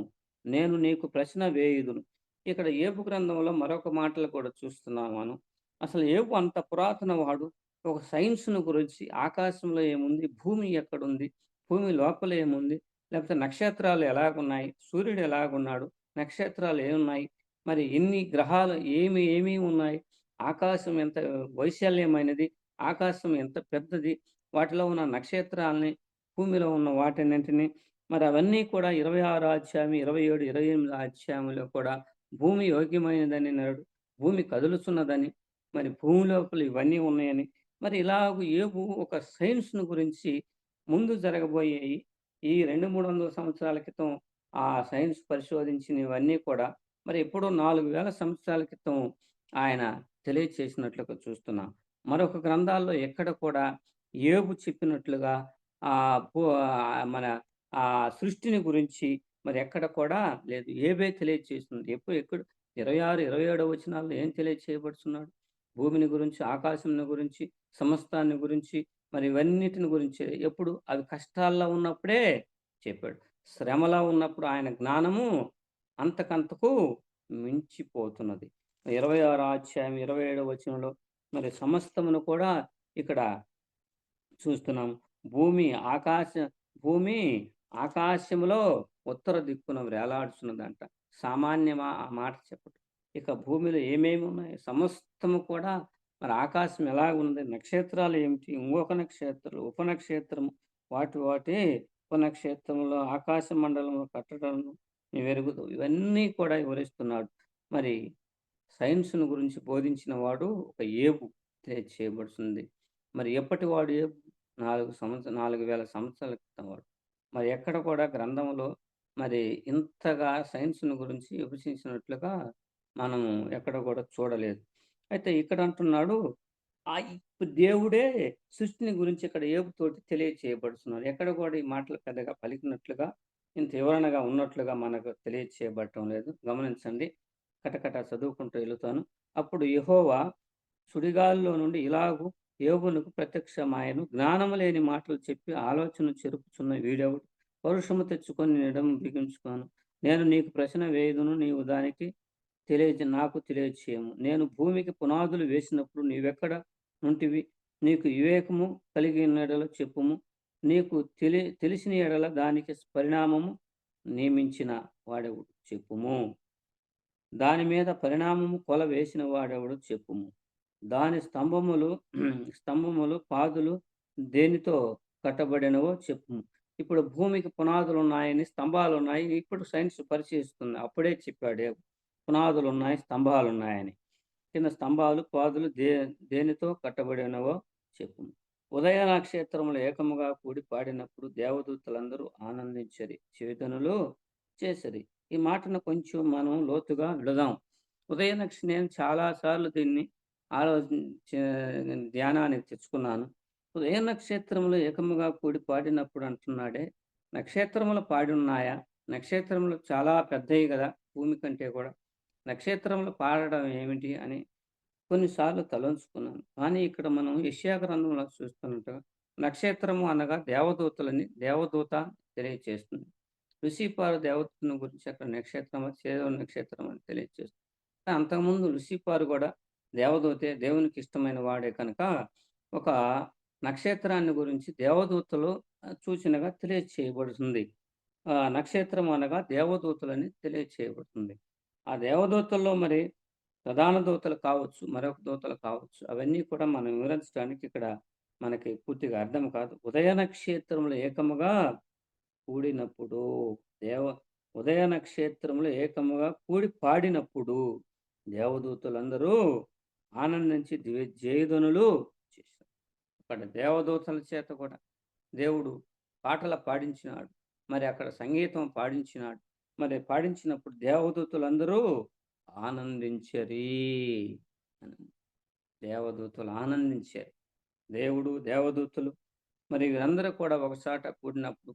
నేను నీకు ప్రశ్న వేయుదును. ఇక్కడ యోబు గ్రంథంలో మరొక మాటలు కూడా చూస్తున్నాము. అసలు యోబు అంత పురాతన వాడు. ఒక సైన్స్‌ను గురించి ఆకాశంలో ఏముంది? భూమి ఎక్కడుంది? భూమి లోపల ఏముంది? లేకపోతే నక్షత్రాలు ఎలాగున్నాయి? సూర్యుడు ఎలాగున్నాడు? నక్షత్రాలు ఏమున్నాయి? మరి ఎన్ని గ్రహాలు ఏమి ఉన్నాయి? ఆకాశం ఎంత వైశాల్యమైనది? ఆకాశం ఎంత పెద్దది? వాటిలో ఉన్న నక్షత్రాల్ని, భూమిలో ఉన్న వాటన్నింటిని మరి అవన్నీ కూడా 26 అధ్యాయం, 27, 28 అధ్యాయంలో కూడా భూమి యోగ్యమైనదని అన్నాడు. భూమి కదులుతున్నదని, మరి భూమి లోపల ఇవన్నీ ఉన్నాయని, మరి ఇలాగ యోబు ఒక సైన్స్‌ను గురించి ముందు జరగబోయేయి ఈ 200-300 సంవత్సరాల క్రితం ఆ సైన్స్ పరిశోధించినవన్నీ కూడా మరి ఎప్పుడో 4000 సంవత్సరాల క్రితం ఆయన తెలియచేసినట్లుగా చూస్తున్నాం. మరొక గ్రంథాల్లో ఎక్కడ కూడా యోబు చెప్పినట్లుగా మన సృష్టిని గురించి మరి ఎక్కడ కూడా లేదు. యోబే తెలియచేస్తుంది. ఎక్కడ 26, 27 వచనాల్లో ఏం తెలియచేయబడుతున్నాడు? భూమిని గురించి, ఆకాశంని గురించి, సమస్తాన్ని గురించి, మరి ఇవన్నిటిని గురించి ఎప్పుడు అవి కష్టాల్లో ఉన్నప్పుడే చెప్పాడు. శ్రమలో ఉన్నప్పుడు ఆయన జ్ఞానము అంతకంతకు మించిపోతున్నది. 26 అధ్యాయం 27 వచనంలో మరి సమస్తమును కూడా ఇక్కడ చూస్తున్నాం. భూమి ఆకాశములో ఉత్తర దిక్కున వేలాడుచున్నదంట. సామాన్యమా ఆ మాట చెప్పటం? ఇక భూమిలో ఏమేమి ఉన్నాయి? సమస్తము కూడా మరి ఆకాశం ఎలాగుంది? నక్షత్రాలు ఏమిటి? ఇంకొక నక్షత్రం, ఉపనక్షత్రము, వాటి ఉపనక్షత్రంలో ఆకాశ మండలంలో కట్టడం వెరుగుతూ ఇవన్నీ కూడా వివరిస్తున్నాడు. మరి సైన్స్‌ను గురించి బోధించిన వాడు ఒక యోబు చేయబడుతుంది. మరి ఎప్పటి వాడు యోబు? 4000 సంవత్సరాల క్రితం వాడు. మరి ఎక్కడ కూడా గ్రంథంలో మరి ఇంతగా సైన్స్‌ను గురించి విభజించినట్లుగా మనము ఎక్కడ కూడా చూడలేదు. అయితే ఇక్కడ అంటున్నాడు, దేవుడే సృష్టిని గురించి ఇక్కడ యోబుతోటి తెలియచేయబడుతున్నాడు. ఎక్కడ కూడా ఈ మాటలు పెద్దగా పలికినట్లుగా, ఇంత వివరణగా ఉన్నట్లుగా మనకు తెలియచేయబడటం లేదు. గమనించండి. కటకట చదువుకుంటూ వెళుతాను. అప్పుడు యెహోవా సుడిగాలిలో నుండి ఇలాగు యోబునకు ప్రత్యక్షమాయెను. జ్ఞానము లేని మాటలు చెప్పి ఆలోచన చెరుపుచున్న వీడెవడు? పౌరుషము తెచ్చుకొని నడుము బిగించుకొను, నేను నీకు ప్రశ్న వేయుదును, నీవు దానికి నాకు తెలియచేయము. నేను భూమికి పునాదులు వేసినప్పుడు నీవెక్కడ నుంటివి? నీకు వివేకము కలిగిన యెడల చెప్పుము. నీకు తెలిసిన యెడల దానికి పరిణామము నియమించిన వాడెవడు చెప్పుము. దాని మీద పరిణామము కొల వేసిన వాడెవడు చెప్పుము. దాని స్తంభములు పాదులు దేనితో కట్టబడినవో చెప్పుము. ఇప్పుడు భూమికి పునాదులు ఉన్నాయని, స్తంభాలు ఉన్నాయి. ఇప్పుడు సైన్స్ పరిశీలిస్తుంది. అప్పుడే చెప్పాడు, పునాదులు ఉన్నాయి, స్తంభాలు ఉన్నాయని. కింద స్తంభాలు, పాదులు దేనితో కట్టబడినవో చెప్పుము. ఉదయ నక్షత్రములు ఏకముగా కూడి పాడినప్పుడు దేవదూతలందరూ ఆనందించరి, చేతనులు చేసరి. ఈ మాటను కొంచెం మనం లోతుగా విడదాం. నేను చాలాసార్లు దీన్ని ధ్యానానికి తెచ్చుకున్నాను. ఉదయ నక్షత్రములు ఏకముగా కూడి పాడినప్పుడు అంటున్నాడే, నక్షత్రములు పాడి ఉన్నాయా? నక్షత్రములు చాలా పెద్దవి కదా భూమి కంటే కూడా. నక్షత్రములు పాడడం ఏమిటి అని కొన్నిసార్లు తలంచుకున్నాను. కానీ ఇక్కడ మనం యెషయా గ్రంథంలో చూస్తున్నట్టుగా నక్షత్రము అనగా దేవదూత తెలియచేస్తుంది. లూసిఫర్ దేవతను గురించి అక్కడ నక్షత్రం చేదు నక్షత్రం అని తెలియజేస్తుంది. అంతకుముందు లూసిఫర్ కూడా దేవదూతే, దేవునికి ఇష్టమైన వాడే కనుక ఒక నక్షత్రాన్ని గురించి దేవదూతలు సూచనగా తెలియచేయబడుతుంది. నక్షత్రం అనగా దేవదూతలని తెలియచేయబడుతుంది. ఆ దేవదూతల్లో మరి ప్రధాన దూతలు కావచ్చు, మరొక దూతలు కావచ్చు. అవన్నీ కూడా మనం వివరించడానికి ఇక్కడ మనకి పూర్తిగా అర్థం కాదు. ఉదయ నక్షత్రములు ఏకముగా కూడినప్పుడు ఉదయ నక్షత్రములు ఏకముగా కూడి పాడినప్పుడు దేవదూతలందరూ ఆనందించి జయధ్వనులు చేశారు. అక్కడ దేవదూతల చేత కూడా దేవుడు పాటలు పాడించినాడు. మరి అక్కడ సంగీతం పాడించినాడు. మరి పాడించినప్పుడు దేవదూతలందరూ ఆనందించరి. దేవదూతలు ఆనందించారు. దేవుడు, దేవదూతలు మరి వీరందరూ కూడా ఒకసాట కూడినప్పుడు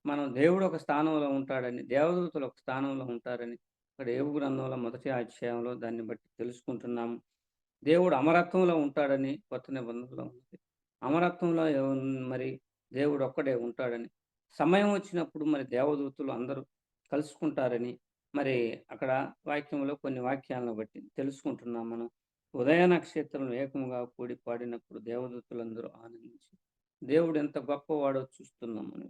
మనం దేవుడు ఒక స్థానంలో ఉంటాడని, దేవదూతలు ఒక స్థానంలో ఉంటారని ఇక్కడ యోబు గ్రంథంలో 1వ అధ్యాయంలో దాన్ని బట్టి తెలుసుకుంటున్నాము. దేవుడు అమరత్వంలో ఉంటాడని కొత్త నిబంధనలో ఉంది. అమరత్వంలో మరి దేవుడు ఒక్కడే ఉంటాడని, సమయం వచ్చినప్పుడు మరి దేవదూతలు అందరూ కలుసుకుంటారని మరి అక్కడ వాక్యంలో కొన్ని వాక్యాలను బట్టి తెలుసుకుంటున్నాం మనం. ఉదయ నక్షత్రం ఏకముగా కూడి పాడినప్పుడు దేవదూతలందరూ ఆనందించి దేవుడు ఎంత గొప్పవాడో చూస్తున్నాం మనం.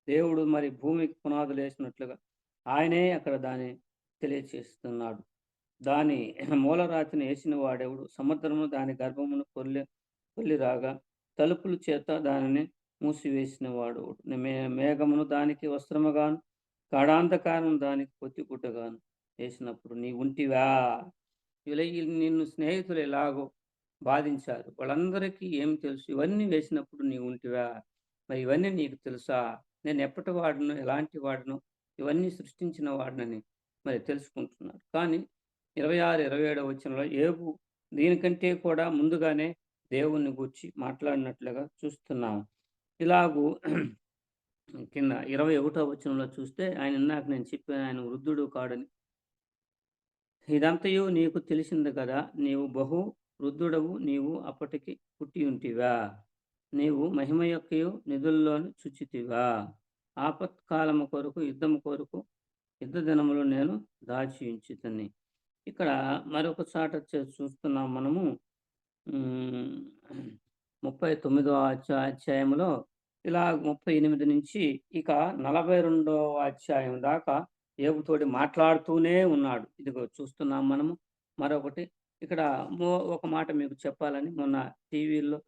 దేవుడు మరి భూమికి పునాదులు వేసినట్లుగా ఆయనే అక్కడ దాన్ని తెలియచేస్తున్నాడు. దాని మూలరాతిని వేసిన వాడెవడు? సముద్రము దాని గర్భమును కొల్లి రాగా తలుపుల చేత దానిని మూసివేసిన వాడు. మేఘమును దానికి వస్త్రముగాను, గాఢాంధకారం దానికి పొత్తిగుడ్డగాను వేసినప్పుడు నీ ఉంటివా? నిన్ను స్నేహితులు ఎలాగో బాధించారు, వాళ్ళందరికీ ఏం తెలుసు? ఇవన్నీ వేసినప్పుడు నీ ఉంటివా? మరి ఇవన్నీ నీకు తెలుసా? నేను ఎప్పటి వాడును, ఎలాంటి వాడును, ఇవన్నీ సృష్టించిన వాడినని మరి తెలుసుకుంటున్నాడు. కానీ 26, 27 వచనంలో యోబు దీనికంటే కూడా ముందుగానే దేవుణ్ణి గూర్చి మాట్లాడినట్లుగా చూస్తున్నాము. ఇలాగూ కింద 21వ వచనంలో చూస్తే ఆయన ఇందాక నేను చెప్పాను, ఆయన వృద్ధుడు కాడని. ఇదంతయు నీకు తెలిసింది కదా, నీవు బహు వృద్ధుడవు, నీవు అప్పటికి పుట్టి ఉంటివా? నీవు మహిమ యొక్కయు నిధుల్లోని చుచితివా? ఆపత్కాలము కొరకు, యుద్ధము కొరకు, యుద్ధ దినములు నేను దాచి ఉంచితని. ఇక్కడ మరొక చాట చూస్తున్నాం మనము. 39వ అధ్యాయంలో ఇలా 38 నుంచి ఇక 42వ అధ్యాయం దాకా యోబుతోటి మాట్లాడుతూనే ఉన్నాడు. ఇదిగో చూస్తున్నాం మనము. మరొకటి ఇక్కడ ఒక మాట మీకు చెప్పాలని, మొన్న టీవీల్లో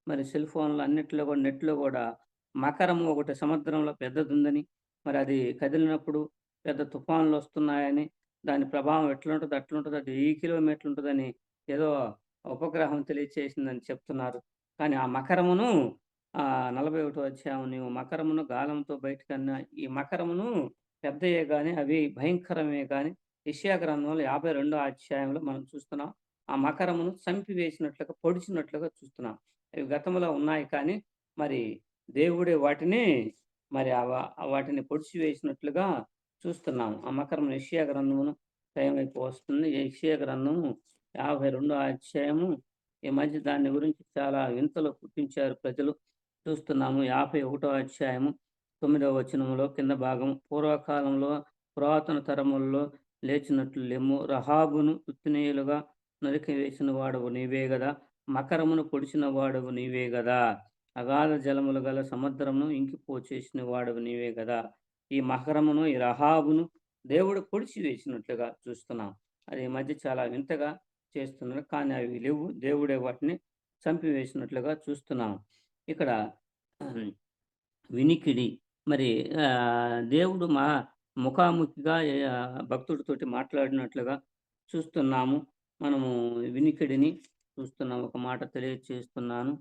మరి సెల్ ఫోన్లో అన్నిట్లో కూడా నెట్లో కూడా మకరము ఒకటి సముద్రంలో పెద్దది ఉందని, మరి అది కదిలినప్పుడు పెద్ద తుఫాన్లు వస్తున్నాయని, దాని ప్రభావం ఎట్లుంటుంది అట్లుంటుంది, అది 1000 కిలోమీటర్లు ఉంటుందని ఏదో ఉపగ్రహం తెలియచేసిందని చెప్తున్నారు. కానీ ఆ మకరమును 41వ అధ్యాయం, నీవు మకరమును గాలంతో బయటకన్నా, ఈ మకరమును పెద్దయే కానీ అవి భయంకరమే కానీ యెషయా గ్రంథంలో 52వ అధ్యాయంలో మనం చూస్తున్నాం. ఆ మకరమును చంపివేసినట్లుగా, పొడిచినట్లుగా చూస్తున్నాం. అవి గతంలో ఉన్నాయి కానీ మరి దేవుడే వాటిని మరి వాటిని పొడిచివేసినట్లుగా చూస్తున్నాము. ఆ మకరమును యెషయా గ్రంథమును టైం అయిపో వస్తుంది. యెషయా గ్రంథము 52వ అధ్యాయము. ఈ మధ్య దాని గురించి చాలా వింతలు పుట్టించారు ప్రజలు. చూస్తున్నాము 51వ అధ్యాయము 9వ వచనంలో కింద భాగం, పూర్వకాలంలో పురాతన తరములలో లేచినట్లు లెమ్ము, రహాబును తుత్తినీయులుగా నరికి వేసిన వాడవు నీవే గదా, మకరమును పొడిచిన వాడవు నీవే గదా, అగాధ జలములు గల సముద్రమును ఇంకిపో చేసిన వాడవు నీవే గదా. ఈ మకరమును, ఈ రహాబును దేవుడు పొడిచి వేసినట్లుగా చూస్తున్నాం. అది ఈ మధ్య చాలా వింతగా చేస్తున్నారు, కానీ అవి లేవు, దేవుడే వాటిని చంపివేసినట్లుగా చూస్తున్నాం. ఇక్కడ వినికిడి, మరి దేవుడు ముఖాముఖిగా భక్తుడితోటి మాట్లాడినట్లుగా చూస్తున్నాము. మనము వినికిడిని చూస్తున్నాము. ఒక మాట తెలియచేస్తున్నాను.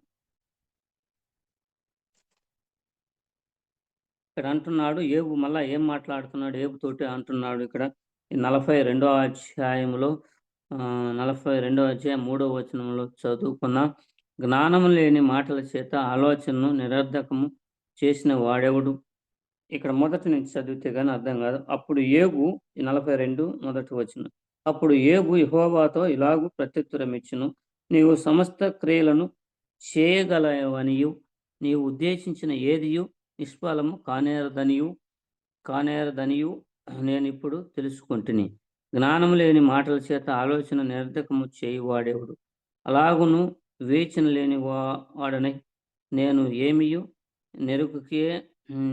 ఇక్కడ అంటున్నాడు యోబు, మళ్ళా ఏం మాట్లాడుతున్నాడు యోబుతోటి అంటున్నాడు. ఇక్కడ 42వ అధ్యాయంలో 42వ అధ్యాయం 3వ వచనంలో చదువుకున్న, జ్ఞానము లేని మాటల చేత ఆలోచనను నిరర్ధకము చేసిన వాడెవడు? ఇక్కడ మొదటి నుంచి చదివితే కానీ అర్థం కాదు. అప్పుడు యోబు 42 మొదటి వచనం, అప్పుడు యోబు యెహోవాతో ఇలాగూ ప్రత్యుత్తరం ఇచ్చును, నీవు సమస్త క్రియలను చేయగలవనియు, నీవు ఉద్దేశించిన ఏదియు నిష్ఫలము కానేరదనియు కానేరదనియు నేను ఇప్పుడు తెలుసుకుంటుని. జ్ఞానం లేని మాటల చేత ఆలోచన నిరర్ధకము చేయువాడెవడు? అలాగును వివేచన లేని వాడనై నేను ఏమియు నెరుగకే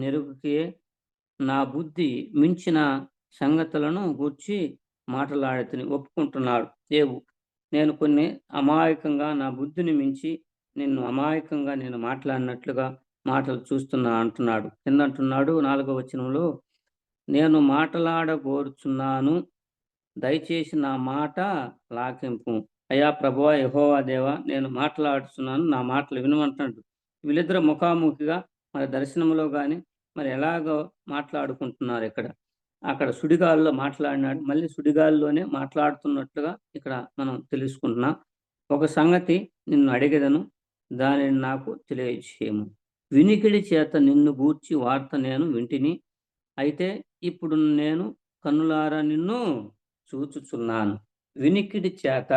నెరుగకే నా బుద్ధి మించిన సంగతులను గూర్చి మాట్లాడితిని ఒప్పుకుంటున్నాడు ఏవు. నేను కొన్ని అమాయకంగా నా బుద్ధిని మించి నిన్ను అమాయకంగా నేను మాట్లాడినట్లుగా మాటలు చూస్తున్నా అంటున్నాడు. కింద అంటున్నాడు 4వ వచనంలో, నేను మాట్లాడగోరుచున్నాను, దయచేసి నా మాట లాకింపు. అయ్యా ప్రభువా యెహోవా దేవా, నేను మాట్లాడుతున్నాను, నా మాటలు వినమంటున్నాడు. వీళ్ళిద్దరు ముఖాముఖిగా మరి దర్శనంలో కానీ మరి ఎలాగో మాట్లాడుకుంటున్నారు ఇక్కడ. అక్కడ సుడిగాలిలో మాట్లాడినాడు, మళ్ళీ సుడిగాలిలోనే మాట్లాడుతున్నట్లుగా ఇక్కడ మనం తెలుసుకుంటున్నాం. ఒక సంగతి నిన్ను అడిగెదను, దానిని నాకు తెలియజేయము. వినికిడి చేత నిన్ను గూర్చి వార్త నేను వింటిని, అయితే ఇప్పుడు నేను కన్నులారా నిన్ను చూచుచున్నాను. వినికిడి చేత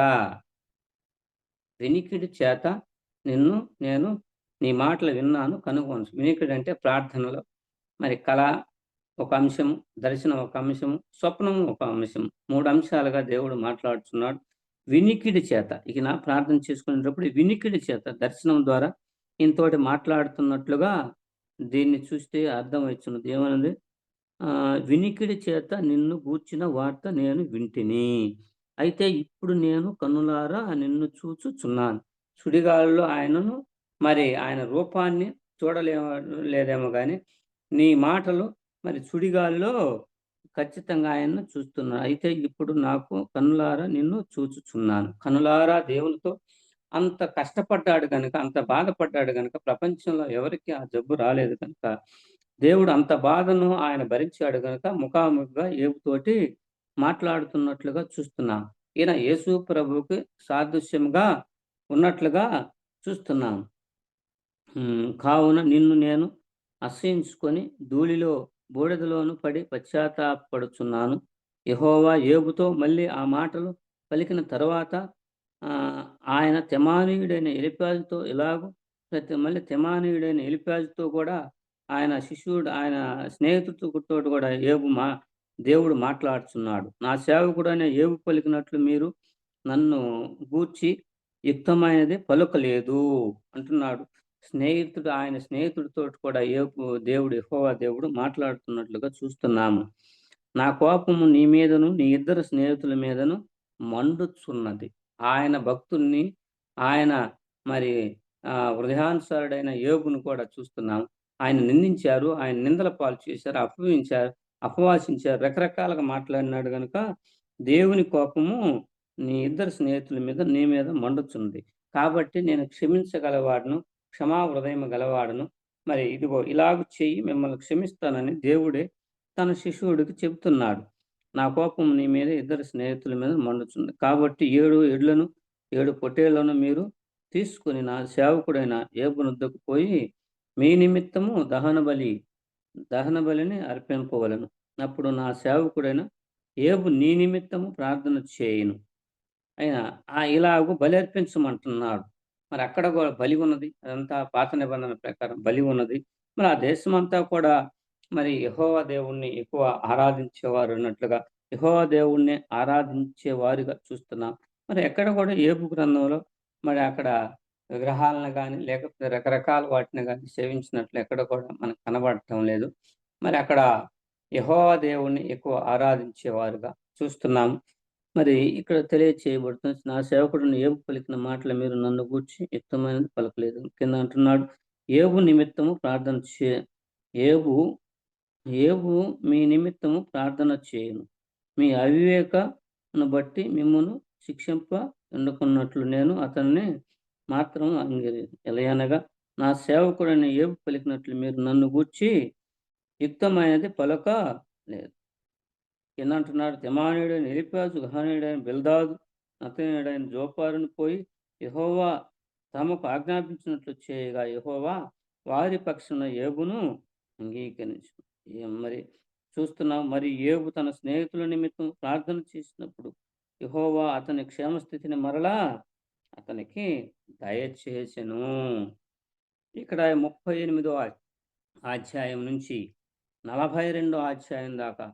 నిన్ను నేను నీ మాటలు విన్నాను, కనుగొను. వినికిడి అంటే ప్రార్థనలో మరి కళ ఒక అంశము, దర్శనం ఒక అంశము, స్వప్నము ఒక అంశము. 3 అంశాలుగా దేవుడు మాట్లాడుతున్నాడు. వినికిడి చేత ఇక నా ప్రార్థన చేసుకునేటప్పుడు వినికిడి చేత దర్శనం ద్వారా ఈయనతోటి మాట్లాడుతున్నట్లుగా దీన్ని చూస్తే అర్థమవుతున్నది. ఏమన్నది? వినికిడి చేత నిన్ను గూర్చిన వార్త నేను వింటిని, అయితే ఇప్పుడు నేను కన్నులారా నిన్ను చూచుచున్నాను. సుడిగాలిలో ఆయనను మరి ఆయన రూపాన్ని లేదేమో కానీ నీ మాటలు మరి సుడిగాలిలో ఖచ్చితంగా ఆయన్ను చూస్తున్నాను. అయితే ఇప్పుడు నాకు కన్నులారా నిన్ను చూచుచున్నాను. కనులారా దేవునితో అంత కష్టపడ్డాడు గనుక, అంత బాధపడ్డాడు గనుక, ప్రపంచంలో ఎవరికి ఆ జబ్బు రాలేదు కనుక, దేవుడు అంత బాధను ఆయన భరించాడు గనుక ముఖాముఖిగా ఏబుతోటి మాట్లాడుతున్నట్లుగా చూస్తున్నాం. ఈయన యేసు ప్రభువుకి సాదృశ్యంగా ఉన్నట్లుగా చూస్తున్నాం. కావున నిన్ను నేను అసహించుకొని ధూళిలో బూడిదలోను పడి పశ్చాత్తాపపడుచున్నాను. యెహోవా ఏబుతో మళ్ళీ ఆ మాటలు పలికిన తరువాత ఆయన తెమానీయుడైన ఎలీఫజుతో ఇలాగు మళ్ళీ తెమానీయుడైన ఎలీఫజుతో కూడా ఆయన శిష్యుడు, ఆయన స్నేహితుడితో కూడా దేవుడు మాట్లాడుచున్నాడు. నా సేవకుడైన ఏబు పలికినట్లు మీరు నన్ను గూర్చి యుక్తమైనది పలుకలేదు అంటున్నాడు. ఆయన స్నేహితుడితో కూడా దేవుడు యెహోవా దేవుడు మాట్లాడుతున్నట్లుగా చూస్తున్నాము. నా కోపము నీ మీదను నీ ఇద్దరు స్నేహితుల మీదను మండుచున్నది. ఆయన భక్తుల్ని, ఆయన మరి హృదయానుసారుడైన యోబును కూడా చూస్తున్నాం. ఆయన నిందించారు, ఆయన నిందల పాలు చేశారు, అపవాసించారు, రకరకాలుగా మాట్లాడినాడు కనుక దేవుని కోపము నీ ఇద్దరు స్నేహితుల మీద నీ మీద మండుచున్నది. కాబట్టి నేను క్షమించగలవాడును, క్షమా హృదయం గలవాడును, మరి ఇదిగో ఇలాగ చెయ్యి, మిమ్మల్ని క్షమిస్తానని దేవుడే తన శిష్యుడికి చెబుతున్నాడు. నా కోపం నీ మీద ఇద్దరు స్నేహితుల మీద మండుచుంది. కాబట్టి 7 ఎడ్లను 7 పొట్టేళ్లను మీరు తీసుకుని నా సేవకుడైన ఏబు వద్దకు పోయి మీ నిమిత్తము దహన బలిని అర్పింపవలను. అప్పుడు నా సేవకుడైన ఏబు నీ నిమిత్తము ప్రార్థన చేయును. అయినా ఇలాగూ బలి అర్పించమంటున్నాడు. మరి అక్కడ కూడా బలి ఉన్నది. అదంతా పాత నిబంధన ప్రకారం బలి ఉన్నది. మరి ఆ దేశమంతా కూడా మరి యెహోవా దేవుణ్ణి ఎక్కువ ఆరాధించేవారు అన్నట్లుగా యెహోవా దేవుణ్ణి ఆరాధించేవారుగా చూస్తున్నాం. మరి ఎక్కడ కూడా ఏబు గ్రంథంలో మరి అక్కడ విగ్రహాలను కానీ లేకపోతే రకరకాల వాటిని కానీ సేవించినట్లు ఎక్కడ కూడా మనకు కనబడటం లేదు. మరి అక్కడ యెహోవా దేవుణ్ణి ఎక్కువ ఆరాధించేవారుగా చూస్తున్నాం. మరి ఇక్కడ తెలియచేయబడుతుంది, నా సేవకుడిని ఏబు పలికిన మాటలు మీరు నన్ను గూర్చి యుక్తమైనది పలకలేదు. కింద అంటున్నాడు, ఏబు నిమిత్తము ప్రార్థన ఏబు మీ నిమిత్తము ప్రార్థన చేయను. మీ అవివేకను బట్టి మిమ్మును శిక్షింప ఎండుకున్నట్లు నేను అతన్ని మాత్రం ఎలయనగా నా సేవకుడైన ఏబు పలికినట్లు మీరు నన్ను గూర్చి యుక్తమైనది పలక లేదు. కింద అంటున్నాడు, తెమానీయుడైన ఎలీఫజు, గహానీయుడైన బిల్దాదు, నతనీయుడైన జోపారును పోయి యెహోవా తమకు ఆజ్ఞాపించినట్లు చేయగా యెహోవా వారి పక్షాన ఏబును అంగీకరించు. మరి చూస్తున్నాం, మరి ఏబు తన స్నేహితుల నిమిత్తం ప్రార్థన చేసినప్పుడు యెహోవా అతని క్షేమస్థితిని మరలా అతనికి దయచేసెను. ఇక్కడ 38వ అధ్యాయం నుంచి 42 అధ్యాయం దాకా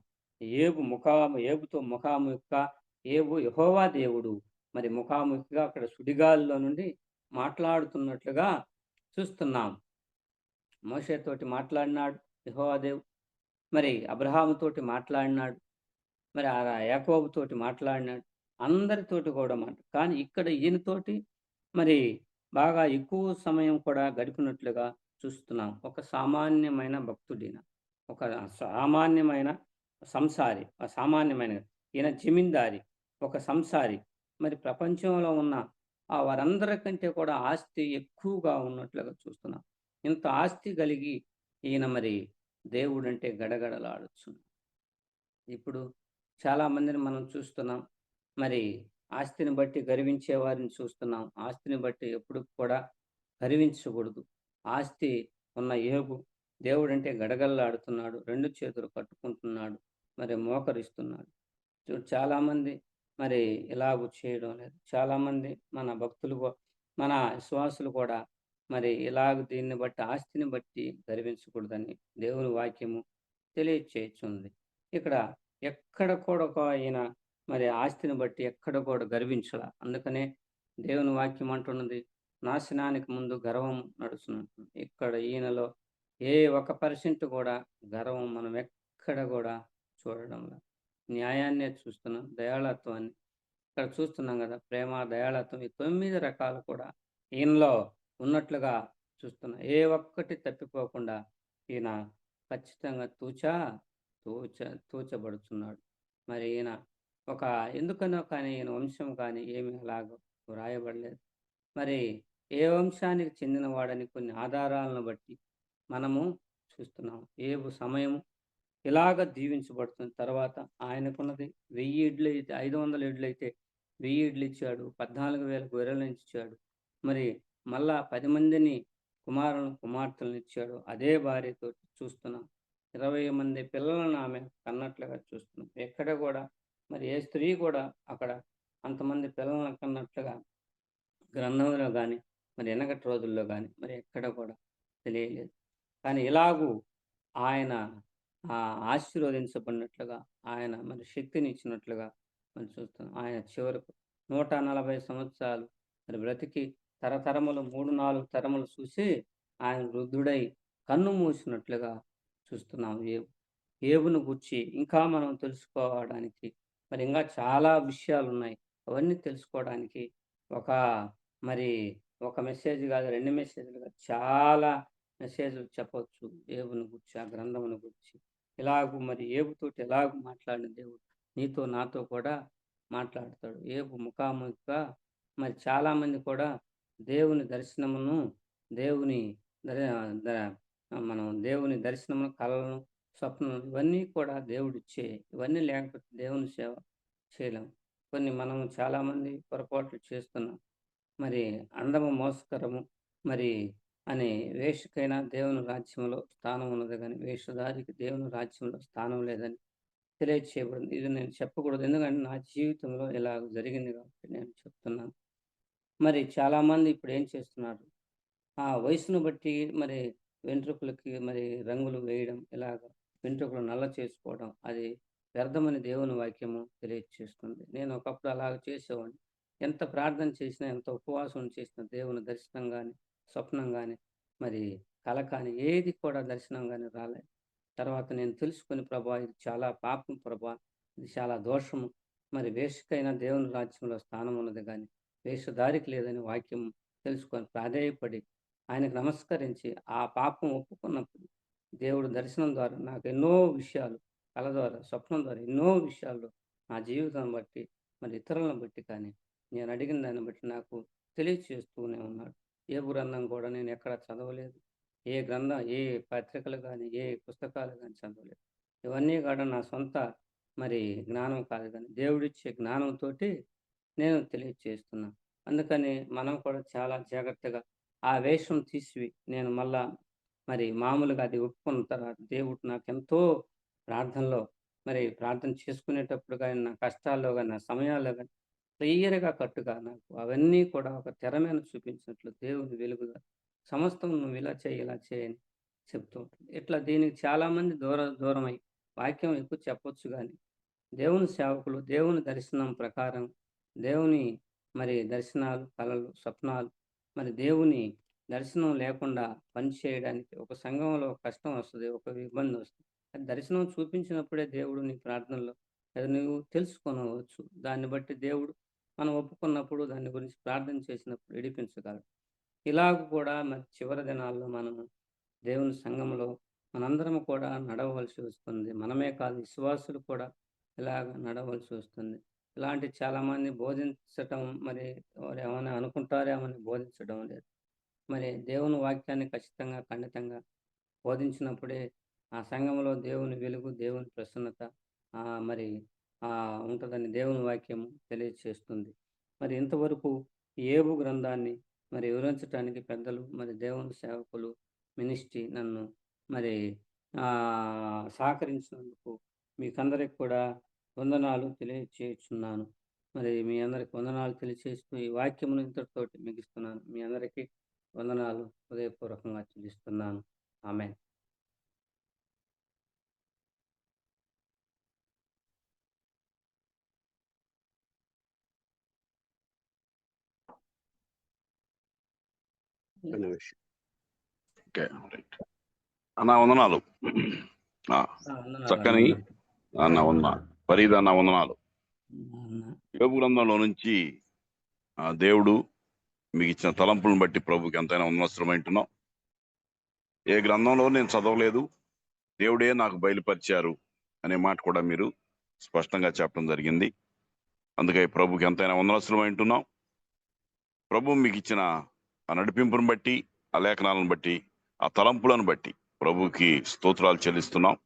ఏబుతో ముఖాముఖిగా ఏబు యెహోవా దేవుడు మరి ముఖాముఖిగా అక్కడ సుడిగాలిలో నుండి మాట్లాడుతున్నట్లుగా చూస్తున్నాం. మోషేతోటి మాట్లాడినాడు యెహోవా దేవుడు, మరి అబ్రహాముతోటి మాట్లాడినాడు, మరి యాకోబుతోటి మాట్లాడినాడు, అందరితోటి కూడా కానీ ఇక్కడ ఈయనతోటి మరి బాగా ఎక్కువ సమయం కూడా గడిపినట్లుగా చూస్తున్నాం. ఒక సామాన్యమైన భక్తుడిన, ఒక సామాన్యమైన సంసారి, సామాన్యమైన ఈయన జమీందారి, ఒక సంసారి. మరి ప్రపంచంలో ఉన్న వారందరికంటే కూడా ఆస్తి ఎక్కువగా ఉన్నట్లుగా చూస్తున్నాం. ఇంత ఆస్తి కలిగి ఈయన మరి దేవుడంటే గడగడలాడొచ్చు. ఇప్పుడు చాలా మందిని మనం చూస్తున్నాం. మరి ఆస్తిని బట్టి గర్వించే వారిని చూస్తున్నాం. ఆస్తిని బట్టి ఎప్పుడు కూడా గర్వించకూడదు. ఆస్తి ఉన్న ఏబు దేవుడంటే గడగడలాడుతున్నాడు, 2 చేతులు కట్టుకుంటున్నాడు, మరి మోకరిస్తున్నాడు. చాలామంది మరి ఇలాగ చేయడం లేదు. చాలామంది మన భక్తులు మన విశ్వాసులు కూడా మరి ఇలాగ దీన్ని బట్టి ఆస్తిని బట్టి గర్వించకూడదని దేవుని వాక్యము తెలియచేస్తుంది. ఇక్కడ ఎక్కడ కూడా ఈయన మరి ఆస్తిని బట్టి ఎక్కడ కూడా గర్వించాల. అందుకనే దేవుని వాక్యం అంటున్నది, నాశనానికి ముందు గర్వం నడుస్తున్నట్టు. ఇక్కడ ఈయనలో ఏ 1% కూడా గర్వం మనం ఎక్కడ కూడా చూడడంలా. న్యాయాన్నే చూస్తున్నాం, దయాళత్వాన్ని ఇక్కడ చూస్తున్నాం కదా. ప్రేమ, దయాళత్వం, ఈ 9 రకాలు కూడా ఈయనలో ఉన్నట్లుగా చూస్తున్నాం. ఏ ఒక్కటి తప్పిపోకుండా ఈయన ఖచ్చితంగా తూచబడుతున్నాడు. మరి ఈయన ఎందుకనో కానీ ఈయన వంశం కానీ ఏమీ అలాగ వ్రాయబడలేదు. మరి ఏ వంశానికి చెందినవాడని కొన్ని ఆధారాలను బట్టి మనము చూస్తున్నాం. ఏబు సమయము ఇలాగ దీవించబడుతుంది. తర్వాత ఆయనకున్నది 1000 ఇడ్లు అయితే, 500 ఇడ్లు అయితే 1000 ఇడ్లు ఇచ్చాడు, 14,000 గొర్రెలను ఇచ్చాడు. మరి మళ్ళా 10 మందిని కుమార్తెలను ఇచ్చాడు. అదే భార్యతో చూస్తున్నాం. 20 మంది పిల్లలను ఆమె కన్నట్లుగా చూస్తున్నాం. ఎక్కడ కూడా మరి ఏ స్త్రీ కూడా అక్కడ అంతమంది పిల్లలను కన్నట్లుగా గ్రంథంలో కానీ మరి వెనకటి రోజుల్లో కానీ మరి ఎక్కడ కూడా తెలియలేదు. కానీ ఇలాగూ ఆయన ఆశీర్వదించబడినట్లుగా, ఆయన మరి శక్తిని ఇచ్చినట్లుగా మనం చూస్తున్నాం. ఆయన చివరకు 140 సంవత్సరాలు మరి బ్రతికి తరతరములు 3-4 తరములు చూసి ఆయన వృద్ధుడై కన్ను మూసినట్లుగా చూస్తున్నాం. ఏబును గుర్చి ఇంకా మనం తెలుసుకోవడానికి మరి ఇంకా చాలా విషయాలు ఉన్నాయి. అవన్నీ తెలుసుకోవడానికి ఒక మెసేజ్ కాదు, 2 మెసేజ్లు కాదు, చాలా మెసేజ్లు చెప్పవచ్చు ఏబును గురించి, ఆ గ్రంథమును గురించి. ఇలాగూ మరి ఏబుతోటి ఎలాగూ మాట్లాడిన దేవుడు నీతో నాతో కూడా మాట్లాడతాడు. ఏబు ముఖాముఖిగా మరి చాలామంది కూడా దేవుని దర్శనమును, దేవుని దర్శనమును, కళలను, స్వప్నం ఇవన్నీ కూడా దేవుడిచ్చే. ఇవన్నీ లేకపోతే దేవుని సేవ చేయలేం. మనం చాలామంది పొరపాట్లు చేస్తున్నాం. మరి అందము మోసకరము మరి అని వేషకైనా దేవుని రాజ్యంలో స్థానం ఉన్నది, కానీ వేషధారికి దేవుని రాజ్యంలో స్థానం లేదని తెలియచేయబడింది. ఇది నేను చెప్పకూడదు, ఎందుకంటే నా జీవితంలో ఇలా జరిగింది కాబట్టి నేను చెప్తున్నాను. మరి చాలామంది ఇప్పుడు ఏం చేస్తున్నారు, ఆ వయసును బట్టి మరి వెంట్రుకలకి మరి రంగులు వేయడం, ఇలాగ వెంట్రుకలు నల్ల చేసుకోవడం, అది వ్యర్థమని దేవుని వాక్యము తెలియచేస్తుంది. నేను ఒకప్పుడు అలాగ చేసేవాడిని. ఎంత ప్రార్థన చేసినా, ఎంత ఉపవాసం చేసినా దేవుని దర్శనం కానీ, స్వప్నం కానీ, మరి కల కానీ ఏది కూడా దర్శనం కానీ రాలేదు. తర్వాత నేను తెలుసుకొని, ప్రభా ఇది చాలా పాపం, ప్రభా ఇది చాలా దోషము, మరి వేషకైనా దేవుని రాజ్యంలో స్థానం ఉన్నది కానీ వేషధారికి లేదని వాక్యం తెలుసుకొని ప్రాధేయపడి ఆయనకు నమస్కరించి ఆ పాపం ఒప్పుకున్నప్పుడు దేవుడు దర్శనం ద్వారా నాకు ఎన్నో విషయాలు, కళ ద్వారా, స్వప్నం ద్వారా ఎన్నో విషయాలు నా జీవితాన్ని బట్టి మరి ఇతరులను బట్టి కానీ నేను అడిగిన దాన్ని బట్టి నాకు తెలియచేస్తూనే ఉన్నాడు. ఏ గ్రంథం కూడా నేను ఎక్కడ చదవలేదు, ఏ పత్రికలు కానీ ఏ పుస్తకాలు కానీ చదవలేదు. ఇవన్నీ కూడా నా సొంత మరి జ్ఞానం కాదు, కానీ దేవుడిచ్చే జ్ఞానంతో నేను తెలియచేస్తున్నా. అందుకని మనం కూడా చాలా జాగ్రత్తగా ఆ వేషం తీసి నేను మళ్ళా మరి మామూలుగా అది ఒప్పుకున్న తర్వాత దేవుడు నాకు ఎంతో ప్రార్థనలో మరి ప్రార్థన చేసుకునేటప్పుడు కానీ, నా కష్టాల్లో కానీ, నా సమయాల్లో కానీ క్లియర్గా కట్టుగా నాకు అవన్నీ కూడా ఒక తెర మీద చూపించినట్లు దేవుని వెలుగుగా సమస్తం నువ్వు ఇలా చేయి, ఇలా చేయని చెప్తూ ఉంటుంది. ఇట్లా దీనికి చాలామంది దూరమై వాక్యం ఎక్కువ చెప్పొచ్చు కానీ దేవుని సేవకులు దేవుని దర్శనం ప్రకారం దేవుని మరి దర్శనాలు, కళలు, స్వప్నాలు మరి దేవుని దర్శనం లేకుండా పని చేయడానికి ఒక సంఘంలో కష్టం వస్తుంది, ఒక ఇబ్బంది వస్తుంది. అది దర్శనం చూపించినప్పుడే దేవుడు నీ ప్రార్థనలో అది నువ్వు తెలుసుకొనవచ్చు. దాన్ని బట్టి దేవుడు మనం ఒప్పుకున్నప్పుడు దాని గురించి ప్రార్థన చేసినప్పుడు విడిపించగలడు. ఇలాగ కూడా మరి చివరి దినాల్లో మనము దేవుని సంఘంలో మనందరం కూడా నడవవలసి వస్తుంది. మనమే కాదు, విశ్వాసులు కూడా ఇలాగ నడవలసి వస్తుంది. ఇలాంటి చాలామంది బోధించటం మరి వారు ఏమైనా అనుకుంటారేమని బోధించడం లేదు. మరి దేవుని వాక్యాన్ని ఖచ్చితంగా ఖండితంగా బోధించినప్పుడే ఆ సంఘంలో దేవుని వెలుగు, దేవుని ప్రసన్నత మరి ఉంటుందని దేవుని వాక్యము తెలియచేస్తుంది. మరి ఇంతవరకు ఏబు గ్రంథాన్ని మరి వివరించడానికి పెద్దలు మరి దేవుని సేవకులు మినిస్ట్రీ నన్ను మరి సహకరించినందుకు మీకందరికి కూడా వందనాలు తెలియచేస్తున్నాను. మరి మీ అందరికి వందనాలు తెలియచేస్తూ ఈ వాక్యమును ఇంతటితోటి ముగిస్తున్నాను. మీ అందరికీ వందనాలు హృదయపూర్వకంగా చెల్లిస్తున్నాను. ఆమేన్. Okay, right. అన్న వందనాలు. చక్కని అన్న వందనాలు. ఫరీద్ అన్న వందనాలు. యోబు గ్రంథంలో నుంచి దేవుడు మీకు ఇచ్చిన తలంపులను బట్టి ప్రభుకి ఎంతైనా వందనవసరమైంటున్నాం. ఏ గ్రంథంలో నేను చదవలేదు, దేవుడే నాకు బయలుపరిచారు అనే మాట కూడా మీరు స్పష్టంగా చెప్పడం జరిగింది. అందుకే ప్రభుకి ఎంతైనా వందనవసరమైంటున్నాం. ప్రభు మీకు ఇచ్చిన ఆ నడిపింపును బట్టి, ఆ లేఖనాలను బట్టి, ఆ తలంపులను బట్టి ప్రభుకి స్తోత్రాలు చెల్లిస్తున్నాం.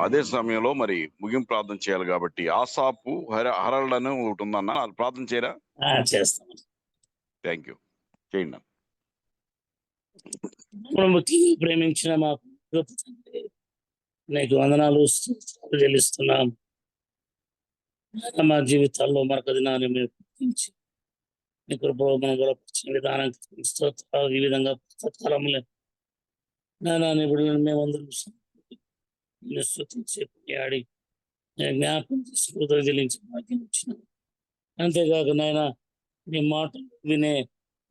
అదే సమయంలో మరి ముగింపు ప్రార్థన చేయాలి కాబట్టి ఆసాపు హరళను ఒకటి ఉందన్న, ప్రార్థన చేయరా? చేస్తాం. థ్యాంక్ యూ, చేయండి. ప్రేమించిన మా నీకు వందనాలు చెల్లిస్తున్నాం. మా జీవితాల్లో మరొక దినాన్ని మీరు గుర్తించి మీ కృపలో మనం బలపరిచిన విధానం ఈ విధంగా పుస్తకాలంలో నిబుడులను మేమందరం స్తుతించి ఆడి జ్ఞాపకం చేసుకుంటూ చెల్లించి భాగ్యం ఇచ్చినాం. అంతేకాక నాయన మీ మాటలు వినే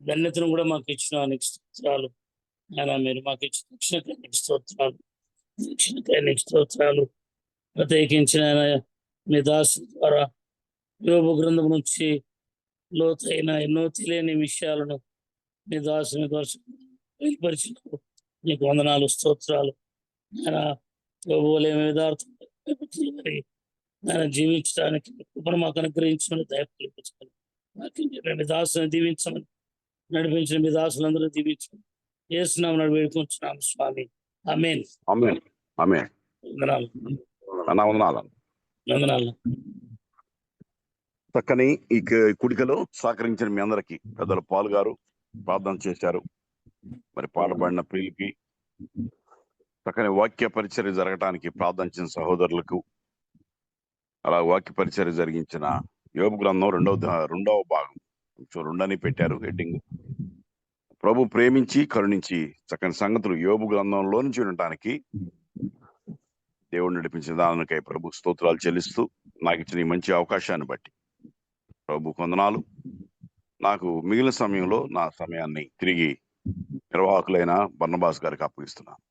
ధన్యతను కూడా మాకు ఇచ్చిన నీకు స్తోత్రాలు. ఆయన మీరు మాకు ఇచ్చిన రక్షణకై నీకు స్తోత్రాలు, రక్షణకై నీకు స్తోత్రాలు. ప్రత్యేకించిన మీ దాసు ద్వారా యోబు గ్రంథం నుంచి లోతైన ఎన్నో తెలియని విషయాలను మీ దాసుని ద్వారా బయలుపరిచినప్పుడు నీకు వందనాలు, స్తోత్రాలు. ఆయన యోబులేమి యథార్థం ఆయన జీవించడానికి కృపను మాకు అనుగ్రహించమని దయపలిపించమని మీ దాసుని దీవించమని నడిపించిన మీ దాసులందరూ దీవించమని యేసునామమున వేడుకుంటున్నాము స్వామి. ఆమేన్. ఆమేన్. ఆమేన్. వందనాలు. వందనాలు. చక్కని ఈ కుడికలో సహకరించిన మీ అందరికి పెద్దలు పాల్ గారు ప్రార్థన చేశారు. మరి పాట పాడిన ప్రియులకి, చక్కని వాక్య పరిచర్య జరగటానికి ప్రార్థించిన సహోదరులకు, అలా వాక్య పరిచర్య జరిగించిన యోబు గ్రంథం రెండవ భాగం, రెండని పెట్టారు హెడ్డింగ్. ప్రభు ప్రేమించి కరుణించి చక్కని సంగతులు యోబు గ్రంథంలో నుంచి వినటానికి దేవుడు నడిపించిన దానికై ప్రభు స్తోత్రాలు చెల్లిస్తూ నాకు ఇచ్చిన ఈ మంచి అవకాశాన్ని బట్టి ప్రభు వందనాలు. నాకు మిగిలిన సమయంలో నా సమయాన్ని తిరిగి నిర్వాహకులైన బర్నబాస్ గారికి అప్పగిస్తున్నాను.